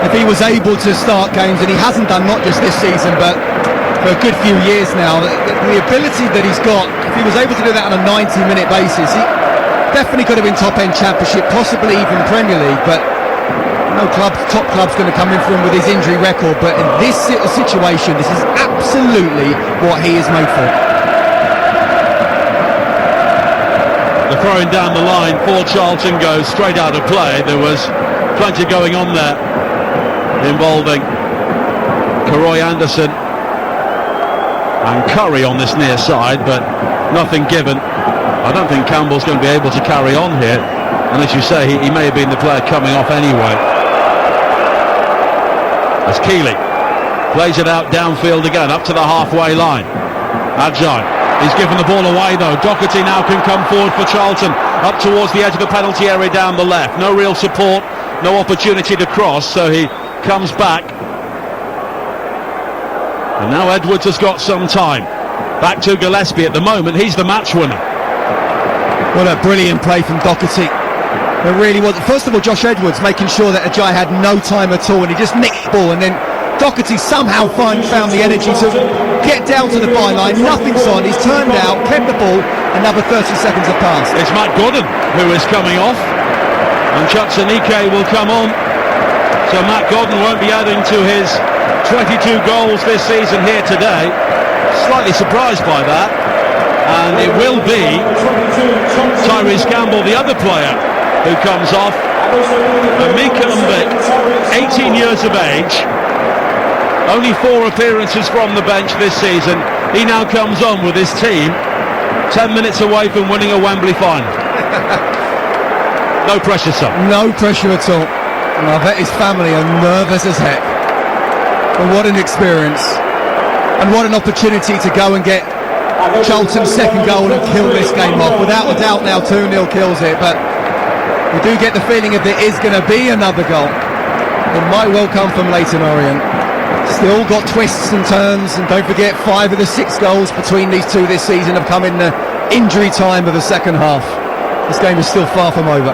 if he was able to start games, and he hasn't done, not just this season, but for a good few years now, the ability that he's got, if he was able to do that on a 90-minute basis, he definitely could have been top-end Championship, possibly even Premier League, but no top club's going to come in for him with his injury record. But in this situation, this is absolutely what he is made for. The throwing down the line for Charlton goes straight out of play. There was plenty going on there involving Karoy Anderson and Curry on this near side, but nothing given. I don't think Campbell's going to be able to carry on here, and as you say, he may have been the player coming off anyway. As Keeley plays it out downfield again, up to the halfway line. Ajay, he's given the ball away though. Doherty now can come forward for Charlton, up towards the edge of the penalty area down the left. No real support, no opportunity to cross, so he comes back. And now Edwards has got some time. Back to Gillespie at the moment, he's the match winner. What a brilliant play from Doherty. It really was. First of all, Josh Edwards making sure that Ajay had no time at all, and he just nicked the ball, and then Doherty somehow found the energy to get down to the byline. Nothing's on, he's turned out, kept the ball, another 30 seconds have passed. It's Matt Godden who is coming off, and Chukwuemeka will come on. So Matt Godden won't be adding to his 22 goals this season here today. Slightly surprised by that. And it will be Tyrese Campbell, the other player, who comes off. And Mika Mbik, 18 years of age, only 4 appearances from the bench this season. He now comes on with his team, 10 minutes away from winning a Wembley final. No pressure, sir. No pressure at all. And I bet his family are nervous as heck. But what an experience. And what an opportunity to go and get Charlton's second goal and kill this game off. Without a doubt now 2-0 kills it, but we do get the feeling if there is going to be another goal, it might well come from Leyton Orient. Still got twists and turns, and don't forget 5 of the 6 goals between these two this season have come in the injury time of the second half. This game is still far from over.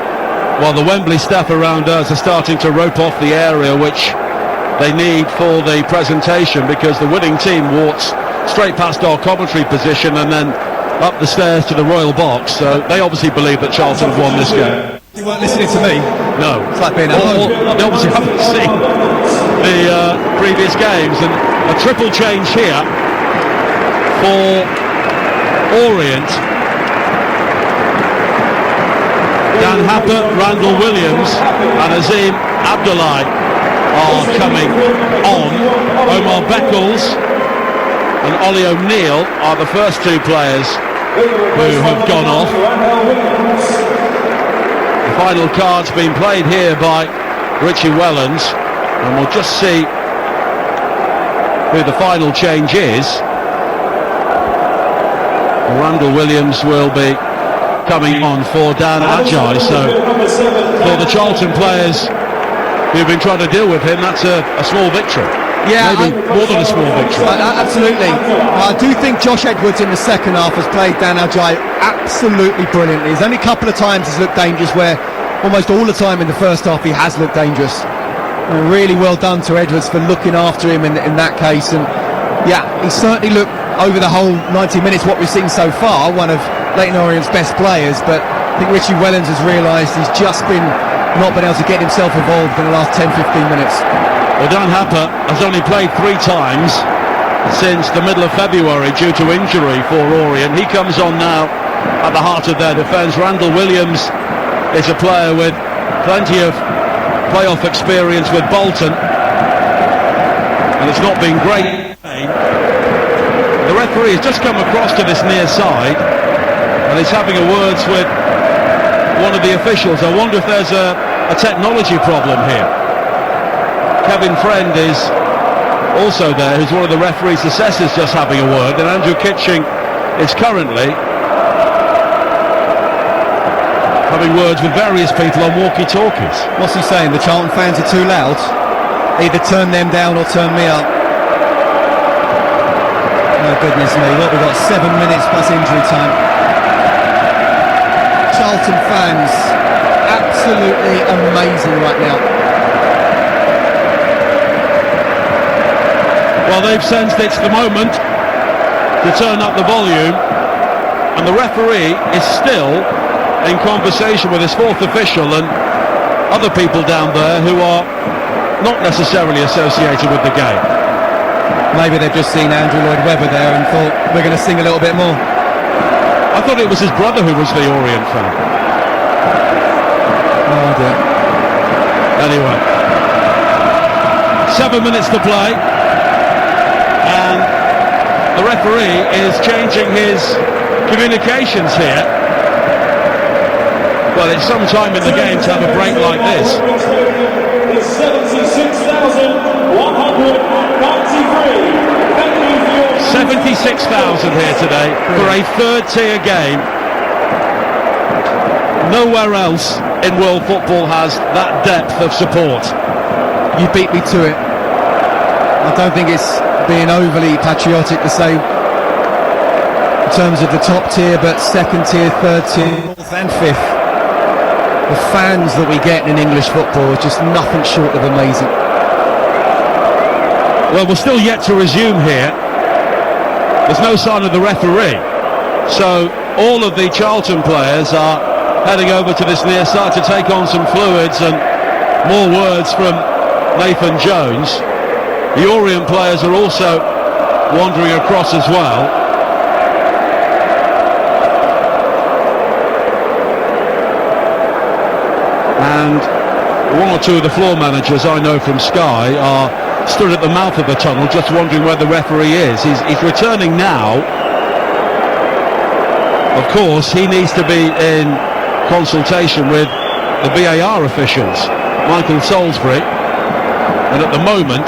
Well, the Wembley staff around us are starting to rope off the area which they need for the presentation, because the winning team walks straight past our commentary position and then up the stairs to the royal box. So they obviously believe that Charlton have won this game. You weren't listening to me? No. It's like being at home. They obviously haven't seen the previous games. And a triple change here for Orient. Dan Happer, Randall Williams and Azim Abdullahi are coming on. Omar Beckles and Ollie O'Neill are the first 2 players who have gone off. The final card's been played here by Richie Wellens, and we'll just see who the final change is. Randall Williams will be coming on for Dan Ajay. So for the Charlton players who've been trying to deal with him, that's a small victory. Yeah, maybe more than a small victory. Absolutely. I do think Josh Edwards in the second half has played Dan Ajay absolutely brilliantly. There's only a couple of times he's looked dangerous, where almost all the time in the first half he has looked dangerous. And really well done to Edwards for looking after him in that case. And yeah, he certainly looked, over the whole 90 minutes, what we've seen so far, one of Leyton Orient's best players. But I think Richie Wellens has realised he's just not been able to get himself involved in the last 10-15 minutes. Well, Dan Happer has only played 3 times since the middle of February due to injury for Orient. He comes on now at the heart of their defence. Randall Williams is a player with plenty of playoff experience with Bolton, and it's not been great. The referee has just come across to this near side and he's having a words with one of the officials. I wonder if there's a a technology problem here. Kevin Friend is also there, who's one of the referee's assessors, just having a word, and Andrew Kitching is currently having words with various people on walkie-talkies. What's he saying? The Charlton fans are too loud? Either turn them down or turn me up. Oh goodness me, what we've got, 7 minutes plus injury time. Charlton fans, absolutely amazing right now. Well, they've sensed it's the moment to turn up the volume, and the referee is still in conversation with his fourth official and other people down there who are not necessarily associated with the game. Maybe they've just seen Andrew Lloyd Webber there and thought, we're going to sing a little bit more. I thought it was his brother who was the Orient fan. Oh dear. Anyway, 7 minutes to play, and the referee is changing his communications here. Well, it's some time in the game to have a break like this. It's 76,000 here today for a third-tier game. Nowhere else in world football has that depth of support. You beat me to it. I don't think it's being overly patriotic to say in terms of the top tier, but second tier, third tier, fourth and fifth. The fans that we get in English football are just nothing short of amazing. Well, we're still yet to resume here. There's no sign of the referee, so all of the Charlton players are heading over to this near side to take on some fluids and more words from Nathan Jones. The Orient players are also wandering across as well. And one or two of the floor managers I know from Sky are stood at the mouth of the tunnel just wondering where the referee is. He's returning now. Of course, he needs to be in consultation with the VAR officials, Michael Salisbury, and at the moment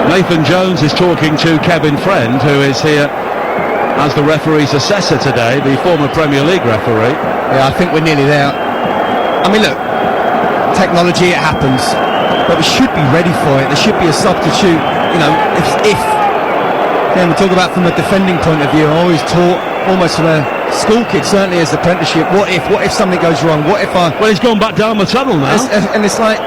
Nathan Jones is talking to Kevin Friend, who is here as the referee's assessor today, the former Premier League referee. Yeah, I think we're nearly there. I mean, look, technology, it happens, but we should be ready for it. There should be a substitute. You know, if we talk about from a defending point of view, I always taught almost from a school kid, certainly as apprenticeship, what if something goes wrong? What if Well, he's gone back down the tunnel now. And it's like,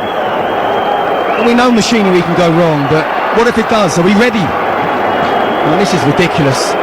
we know machinery can go wrong, but what if it does? Are we ready? Well, this is ridiculous.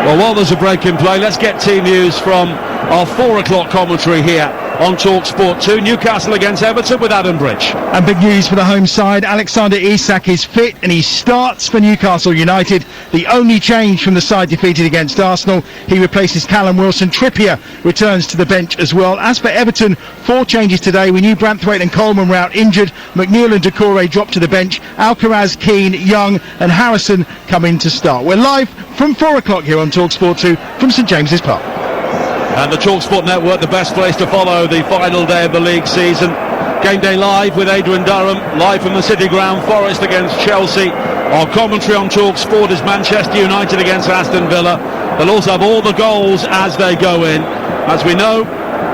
Well, while there's a break in play, let's get team news from our 4 o'clock commentary here on TalkSport 2. Newcastle against Everton with Adam Bridge. And big news for the home side. Alexander Isak is fit and he starts for Newcastle United. The only change from the side defeated against Arsenal. He replaces Callum Wilson. Trippier returns to the bench as well. As for Everton, 4 changes today. We knew Branthwaite and Coleman were out injured. McNeil and Doucouré dropped to the bench. Alcaraz, Keane, Young and Harrison come in to start. We're live from 4 o'clock here on TalkSport 2 from St James's Park. And the TalkSport Network, the best place to follow the final day of the league season. Game day live with Adrian Durham, live from the City Ground, Forest against Chelsea. Our commentary on TalkSport is Manchester United against Aston Villa. They'll also have all the goals as they go in. As we know,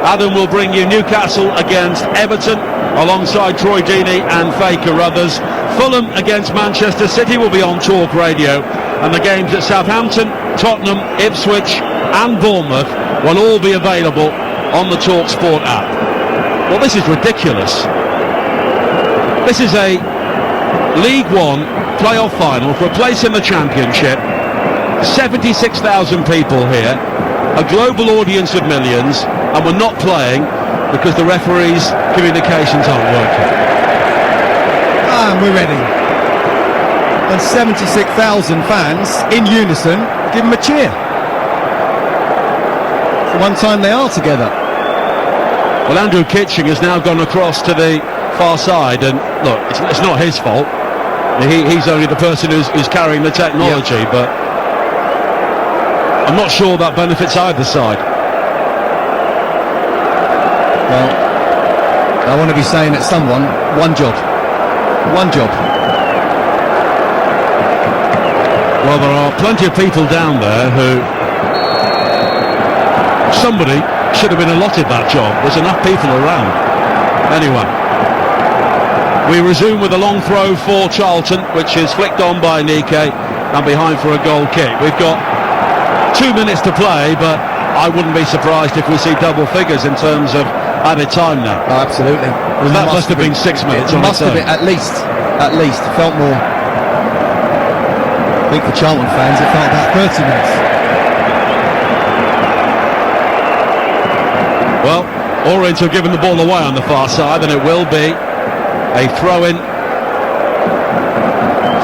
Adam will bring you Newcastle against Everton, alongside Troy Deeney and Faye Carruthers. Fulham against Manchester City will be on Talk Radio. And the games at Southampton, Tottenham, Ipswich and Bournemouth will all be available on the TalkSport app. Well, this is ridiculous. This is a League One playoff final for a place in the Championship. 76,000 people here, a global audience of millions, and we're not playing because the referees' communications aren't working. And we're ready. And 76,000 fans in unison give them a cheer. It's the one time they are together. Well, Andrew Kitching has now gone across to the far side, and look, it's not his fault. He's only the person who's carrying the technology, but I'm not sure that benefits either side. Well, I want to be saying at someone, one job. Well, there are plenty of people down there who somebody should have been allotted that job. There's enough people around. Anyway, we resume with a long throw for Charlton, which is flicked on by Niké and behind for a goal kick. We've got 2 minutes to play, but I wouldn't be surprised if we see double figures in terms of added time now. Oh, absolutely. That must have been 6 minutes. It must have been at least. It felt more. I think for Charlton fans, it felt about 30 minutes. Well, Orient have given the ball away on the far side, and it will be a throw-in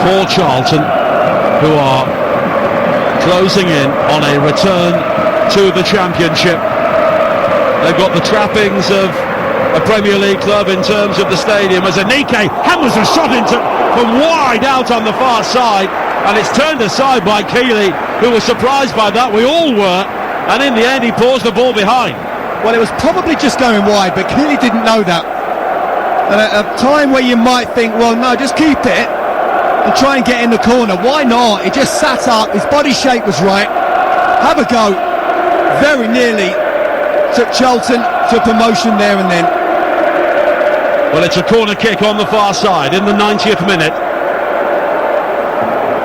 for Charlton, who are closing in on a return to the Championship. They've got the trappings of a Premier League club in terms of the stadium, as Niké hammers a shot into from wide out on the far side, and it's turned aside by Keeley, who was surprised by that. We all were, and in the end he paused the ball behind. Well, it was probably just going wide, but Keeley didn't know that. And at a time where you might think, well, no, just keep it and try and get in the corner. Why not? He just sat up, his body shape was right. Have a go. Very nearly took Charlton to promotion there and then. Well, it's a corner kick on the far side in the 90th minute.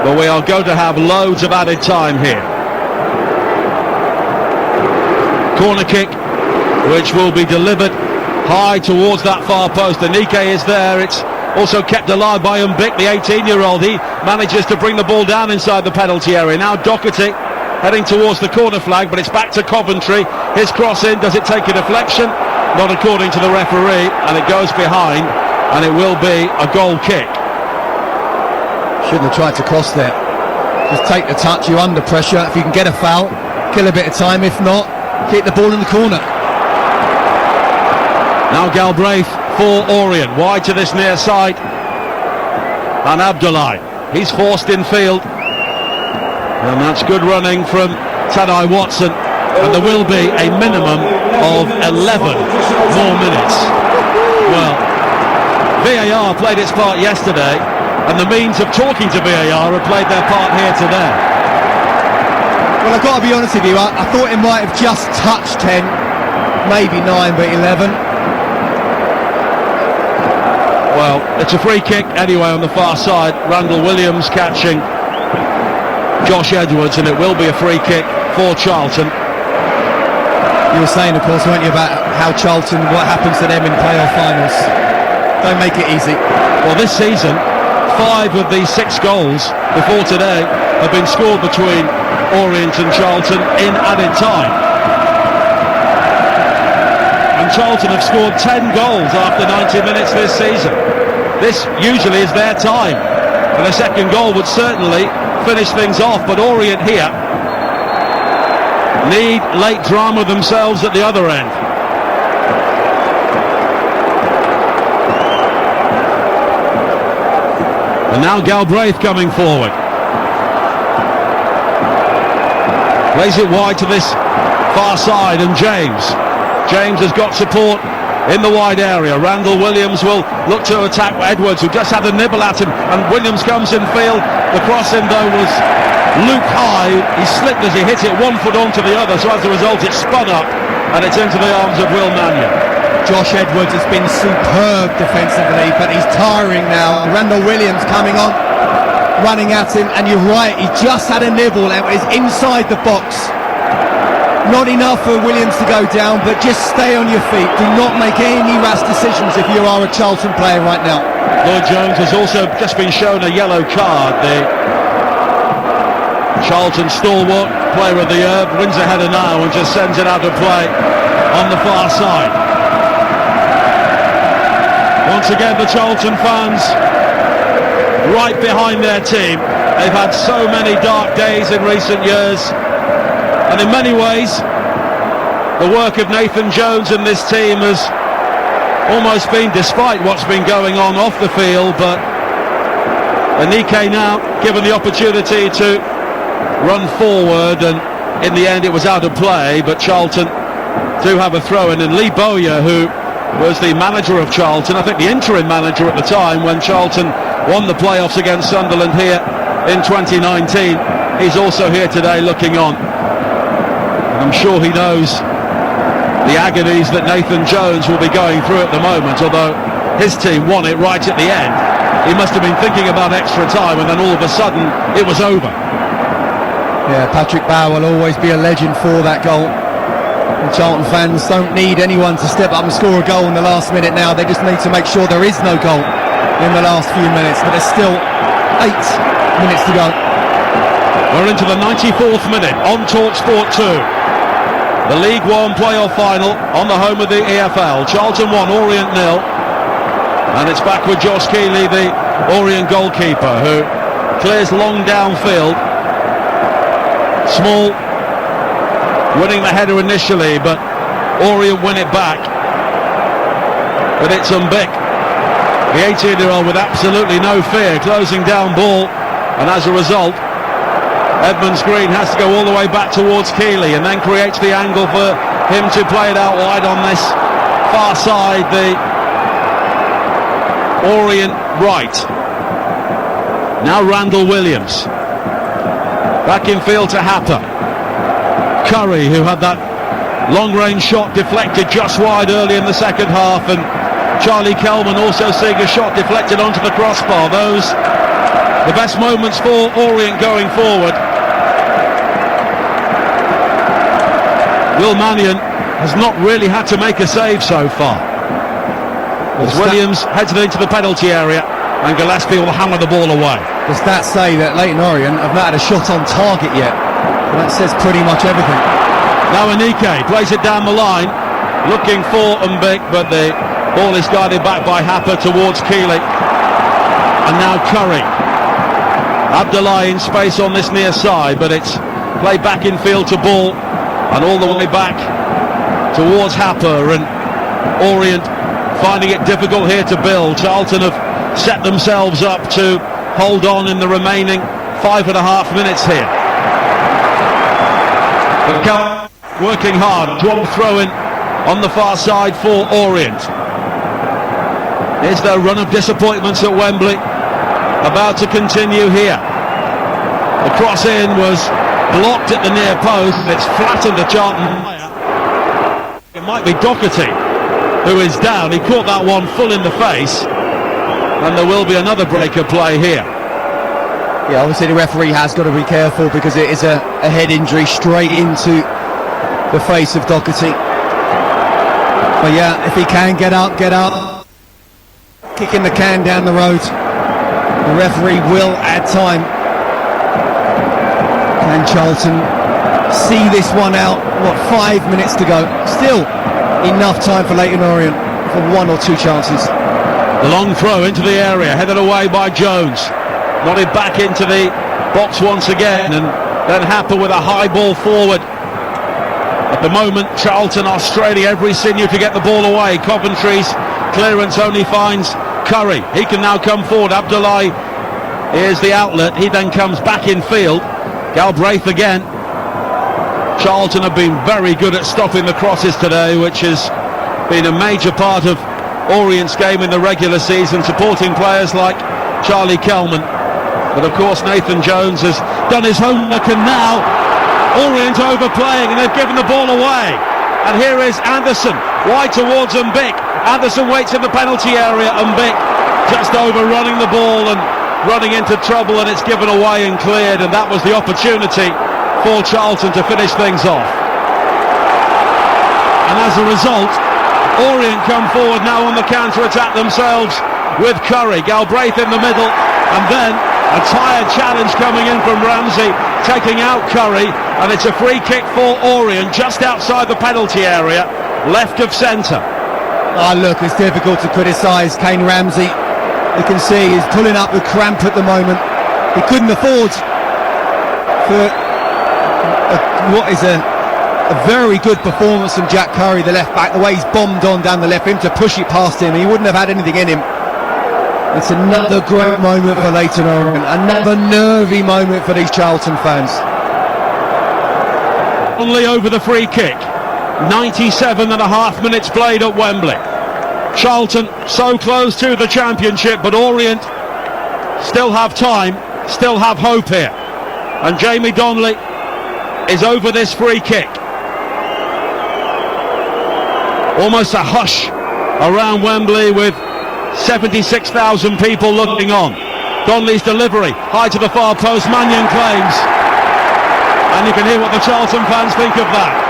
But we are going to have loads of added time here. Corner kick, which will be delivered high towards that far post. And Niké is there. It's also kept alive by Mbik, the 18-year-old. He manages to bring the ball down inside the penalty area. Now Doherty heading towards the corner flag, but it's back to Coventry. His cross in, does it take a deflection? Not according to the referee, and it goes behind, and it will be a goal kick. Shouldn't have tried to cross there. Just take the touch, you're under pressure. If you can get a foul, kill a bit of time. If not, keep the ball in the corner. Now Galbraith for Orient, wide to this near side, and Abdullahi, he's forced in field, and that's good running from Tanai Watson, and there will be a minimum of 11 more minutes. Well, VAR played its part yesterday, and the means of talking to VAR have played their part here today. Well, I've got to be honest with you, I thought it might have just touched 10, maybe 9, but 11. Well, it's a free kick anyway on the far side. Randall Williams catching Josh Edwards, and it will be a free kick for Charlton. You were saying, of course, weren't you, about how Charlton, what happens to them in playoff finals. Don't make it easy. Well, this season, 5 of the 6 goals before today have been scored between Orient and Charlton in added time. And Charlton have scored 10 goals after 90 minutes this season. This usually is their time, and a second goal would certainly finish things off, but Orient here need late drama themselves at the other end. And now Galbraith coming forward. Plays it wide to this far side, and James has got support in the wide area. Randall Williams will look to attack Edwards, who just had a nibble at him, and Williams comes in field. The cross in though was Luke high. He slipped as he hit it 1 foot onto the other, so as a result it spun up and it's into the arms of Will Mannion. Josh Edwards has been superb defensively, but he's tiring now. Randall Williams coming on, running at him, and you're right, he just had a nibble and it was inside the box. Not enough for Williams to go down, but just stay on your feet. Do not make any rash decisions if you are a Charlton player right now. Lloyd Jones has also just been shown a yellow card. The Charlton stalwart, player of the year, wins a header now and just sends it out of play on the far side. Once again, the Charlton fans right behind their team. They've had so many dark days in recent years, and in many ways the work of Nathan Jones and this team has almost been, despite what's been going on off the field, but Niké now given the opportunity to run forward, and in the end it was out of play, but Charlton do have a throw in, and Lee Bowyer, who was the manager of Charlton, I think the interim manager at the time when Charlton won the playoffs against Sunderland here in 2019, he's also here today looking on. And I'm sure he knows the agonies that Nathan Jones will be going through at the moment, although his team won it right at the end. He must have been thinking about extra time, and then all of a sudden it was over. Yeah, Patrick Bauer will always be a legend for that goal. And Charlton fans don't need anyone to step up and score a goal in the last minute now. They just need to make sure there is no goal in the last few minutes. But there's still 8 minutes to go. We're into the 94th minute on TalkSport 2. The League One playoff final on the home of the EFL. Charlton 1, Orient 0. And it's back with Josh Keeley, the Orient goalkeeper, who clears long downfield. Small winning the header initially, but Orient win it back. But it's Mbik, the 18-year-old, with absolutely no fear, closing down ball, and as a result Edmonds Green has to go all the way back towards Keeley, and then creates the angle for him to play it out wide on this far side, the Orient right. Now Randall Williams back in field to Happer. Curry, who had that long-range shot deflected just wide early in the second half, and Charlie Kelman also seeing a shot deflected onto the crossbar. Those the best moments for Orient going forward. Will Mannion has not really had to make a save so far, as Williams heads it into the penalty area, and Gillespie will hammer the ball away. The stats say that Leyton Orient have not had a shot on target yet. That says pretty much everything. Now Anike plays it down the line, looking for Mbik, but the ball is guided back by Happer towards Keeley. And now Curry. Abdullah in space on this near side, but it's played back in field to Ball, and all the way back towards Happer, and Orient finding it difficult here to build. Charlton have set themselves up to hold on in the remaining 5.5 minutes here. Working hard, drop throw in on the far side for Orient. Is their run of disappointments at Wembley about to continue here? The cross in was blocked at the near post. It's flattened the Charlton player. It might be Doherty who is down. He caught that one full in the face, and there will be another break of play here. Yeah, obviously the referee has got to be careful, because it is a head injury straight into the face of Doherty. But yeah, if he can get up, kicking the can down the road. The referee will add time. Can Charlton see this one out? 5 minutes to go. Still enough time for Leyton Orient for 1 or 2 chances. The long throw into the area, headed away by Jones. Nodded back into the box once again, and then Happer with a high ball forward. At the moment, Charlton are straining every sinew to get the ball away. Coventry's clearance only finds Curry. He can now come forward. Abdullah is the outlet. He then comes back in field. Galbraith again. Charlton have been very good at stopping the crosses today, which has been a major part of Orient's game in the regular season, supporting players like Charlie Kelman. But of course Nathan Jones has done his homework, and now Orient overplaying, and they've given the ball away. And here is Anderson, wide towards Mbik. Anderson waits in the penalty area. Mbik just overrunning the ball and running into trouble, and it's given away and cleared, and that was the opportunity for Charlton to finish things off. And as a result, Orient come forward now on the counter-attack themselves with Curry. Galbraith in the middle, and then a tired challenge coming in from Ramsey, taking out Curry, and it's a free kick for Orient just outside the penalty area, left of centre. Look, it's difficult to criticise Kane Ramsey. You can see he's pulling up with cramp at the moment. He couldn't afford for what is a very good performance from Jack Curry, the left back. The way he's bombed on down the left, him to push it past him, he wouldn't have had anything in him. It's another great moment for Leyton Orient, another nervy moment for these Charlton fans. Only over the free kick. 97.5 minutes played at Wembley. Charlton so close to the championship, but Orient still have time, still have hope here. And Jamie Donnelly is over this free kick. Almost a hush around Wembley with 76,000 people looking on. Donnelly's delivery, high to the far post, Mannion claims. And you can hear what the Charlton fans think of that.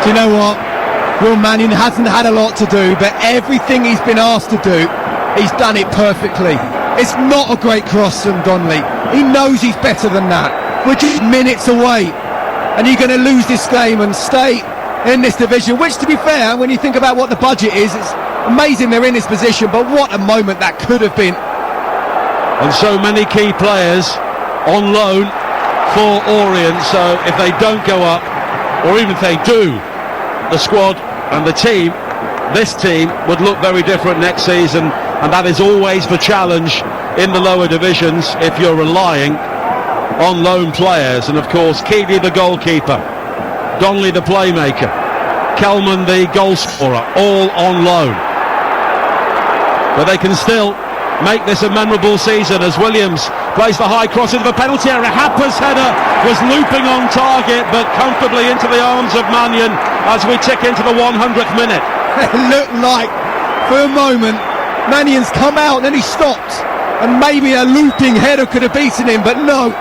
Do you know what? Will Mannion hasn't had a lot to do, but everything he's been asked to do, he's done it perfectly. It's not a great cross from Donnelly. He knows he's better than that. We're just minutes away, and you're going to lose this game and stay in this division, which, to be fair, when you think about what the budget is, it's amazing they're in this position, but what a moment that could have been. And so many key players on loan for Orient, so if they don't go up, or even if they do, the squad and the team, this team would look very different next season, and that is always the challenge in the lower divisions if you're relying on loan players. And of course Keeley the goalkeeper, Donnelly the playmaker, Kelman the goal scorer, all on loan, but they can still make this a memorable season as Williams plays the high cross into the penalty area. Happer's header was looping on target, but comfortably into the arms of Mannion as we tick into the 100th minute. It looked like, for a moment, Mannion's come out and then he stopped, and maybe a looping header could have beaten him, but no,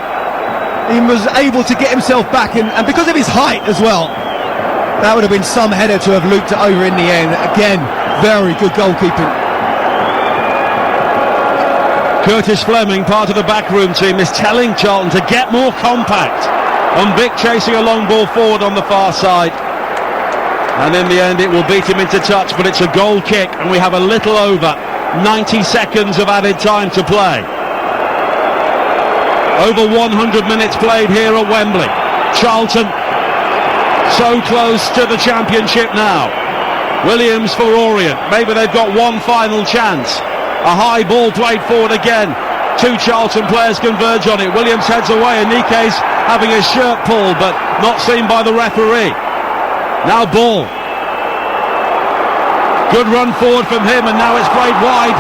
he was able to get himself back, and because of his height as well, that would have been some header to have looped it over in the end. Again, very good goalkeeping. Curtis Fleming, part of the backroom team, is telling Charlton to get more compact, and Vic chasing a long ball forward on the far side, and in the end it will beat him into touch, but it's a goal kick, and we have a little over 90 seconds of added time to play. Over 100 minutes played here at Wembley. Charlton so close to the championship now. Williams for Orient, maybe they've got one final chance. A high ball played forward again. Two Charlton players converge on it. Williams heads away, and Nike's having his shirt pulled, but not seen by the referee. Now ball. Good run forward from him, and now it's played wide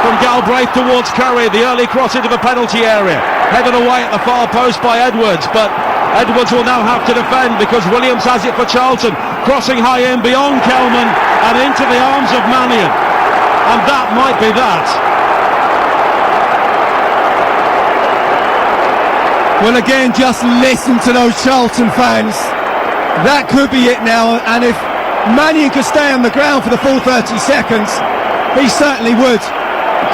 from Galbraith towards Curry. The early cross into the penalty area. Headed away at the far post by Edwards, but Edwards will now have to defend because Williams has it for Charlton. Crossing high in beyond Kelman and into the arms of Mannion. And that might be that. Well, again, just listen to those Charlton fans. That could be it now, and if Mannion could stay on the ground for the full 30 seconds, he certainly would.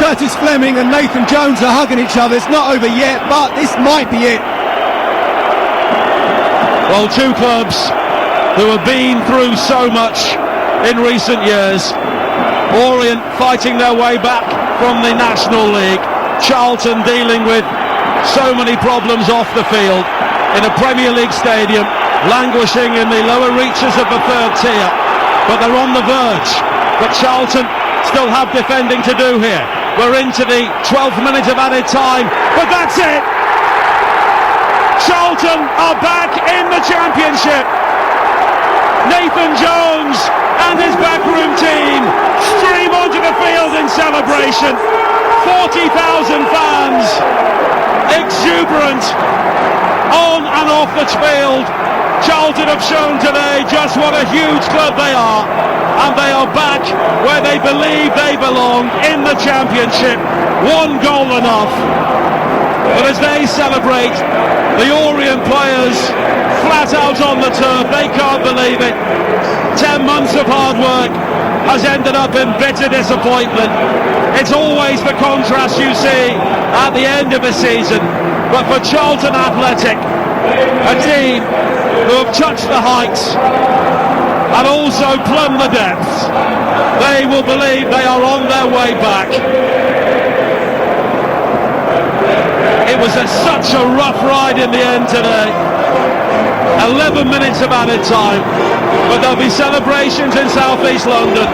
Curtis Fleming and Nathan Jones are hugging each other. It's not over yet, but this might be it. Well, two clubs who have been through so much in recent years. Orient fighting their way back from the National League. Charlton dealing with so many problems off the field in a Premier League stadium, languishing in the lower reaches of the third tier. But they're on the verge. But Charlton still have defending to do here. We're into the 12th minute of added time, but that's it! Charlton are back in the championship. Nathan Jones and his backroom team stream onto the field in celebration. 40,000 fans, exuberant on and off the field. Charlton have shown today just what a huge club they are, and they are back where they believe they belong, in the championship. One goal enough. But as they celebrate, the Orient players flat out on the turf, they can't believe it. 10 months of hard work has ended up in bitter disappointment. It's always the contrast you see at the end of a season, but for Charlton Athletic, a team who have touched the heights and also plumbed the depths, they will believe they are on their way back. It was such a rough ride in the end today. 11 minutes of added time, but there'll be celebrations in South East London.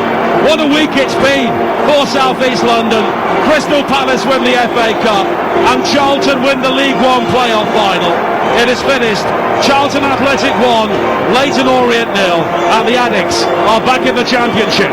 What a week it's been for South East London. Crystal Palace win the FA Cup, and Charlton win the League One playoff final. It is finished. Charlton Athletic 1, Leyton Orient 0, and the Addicts are back in the Championship.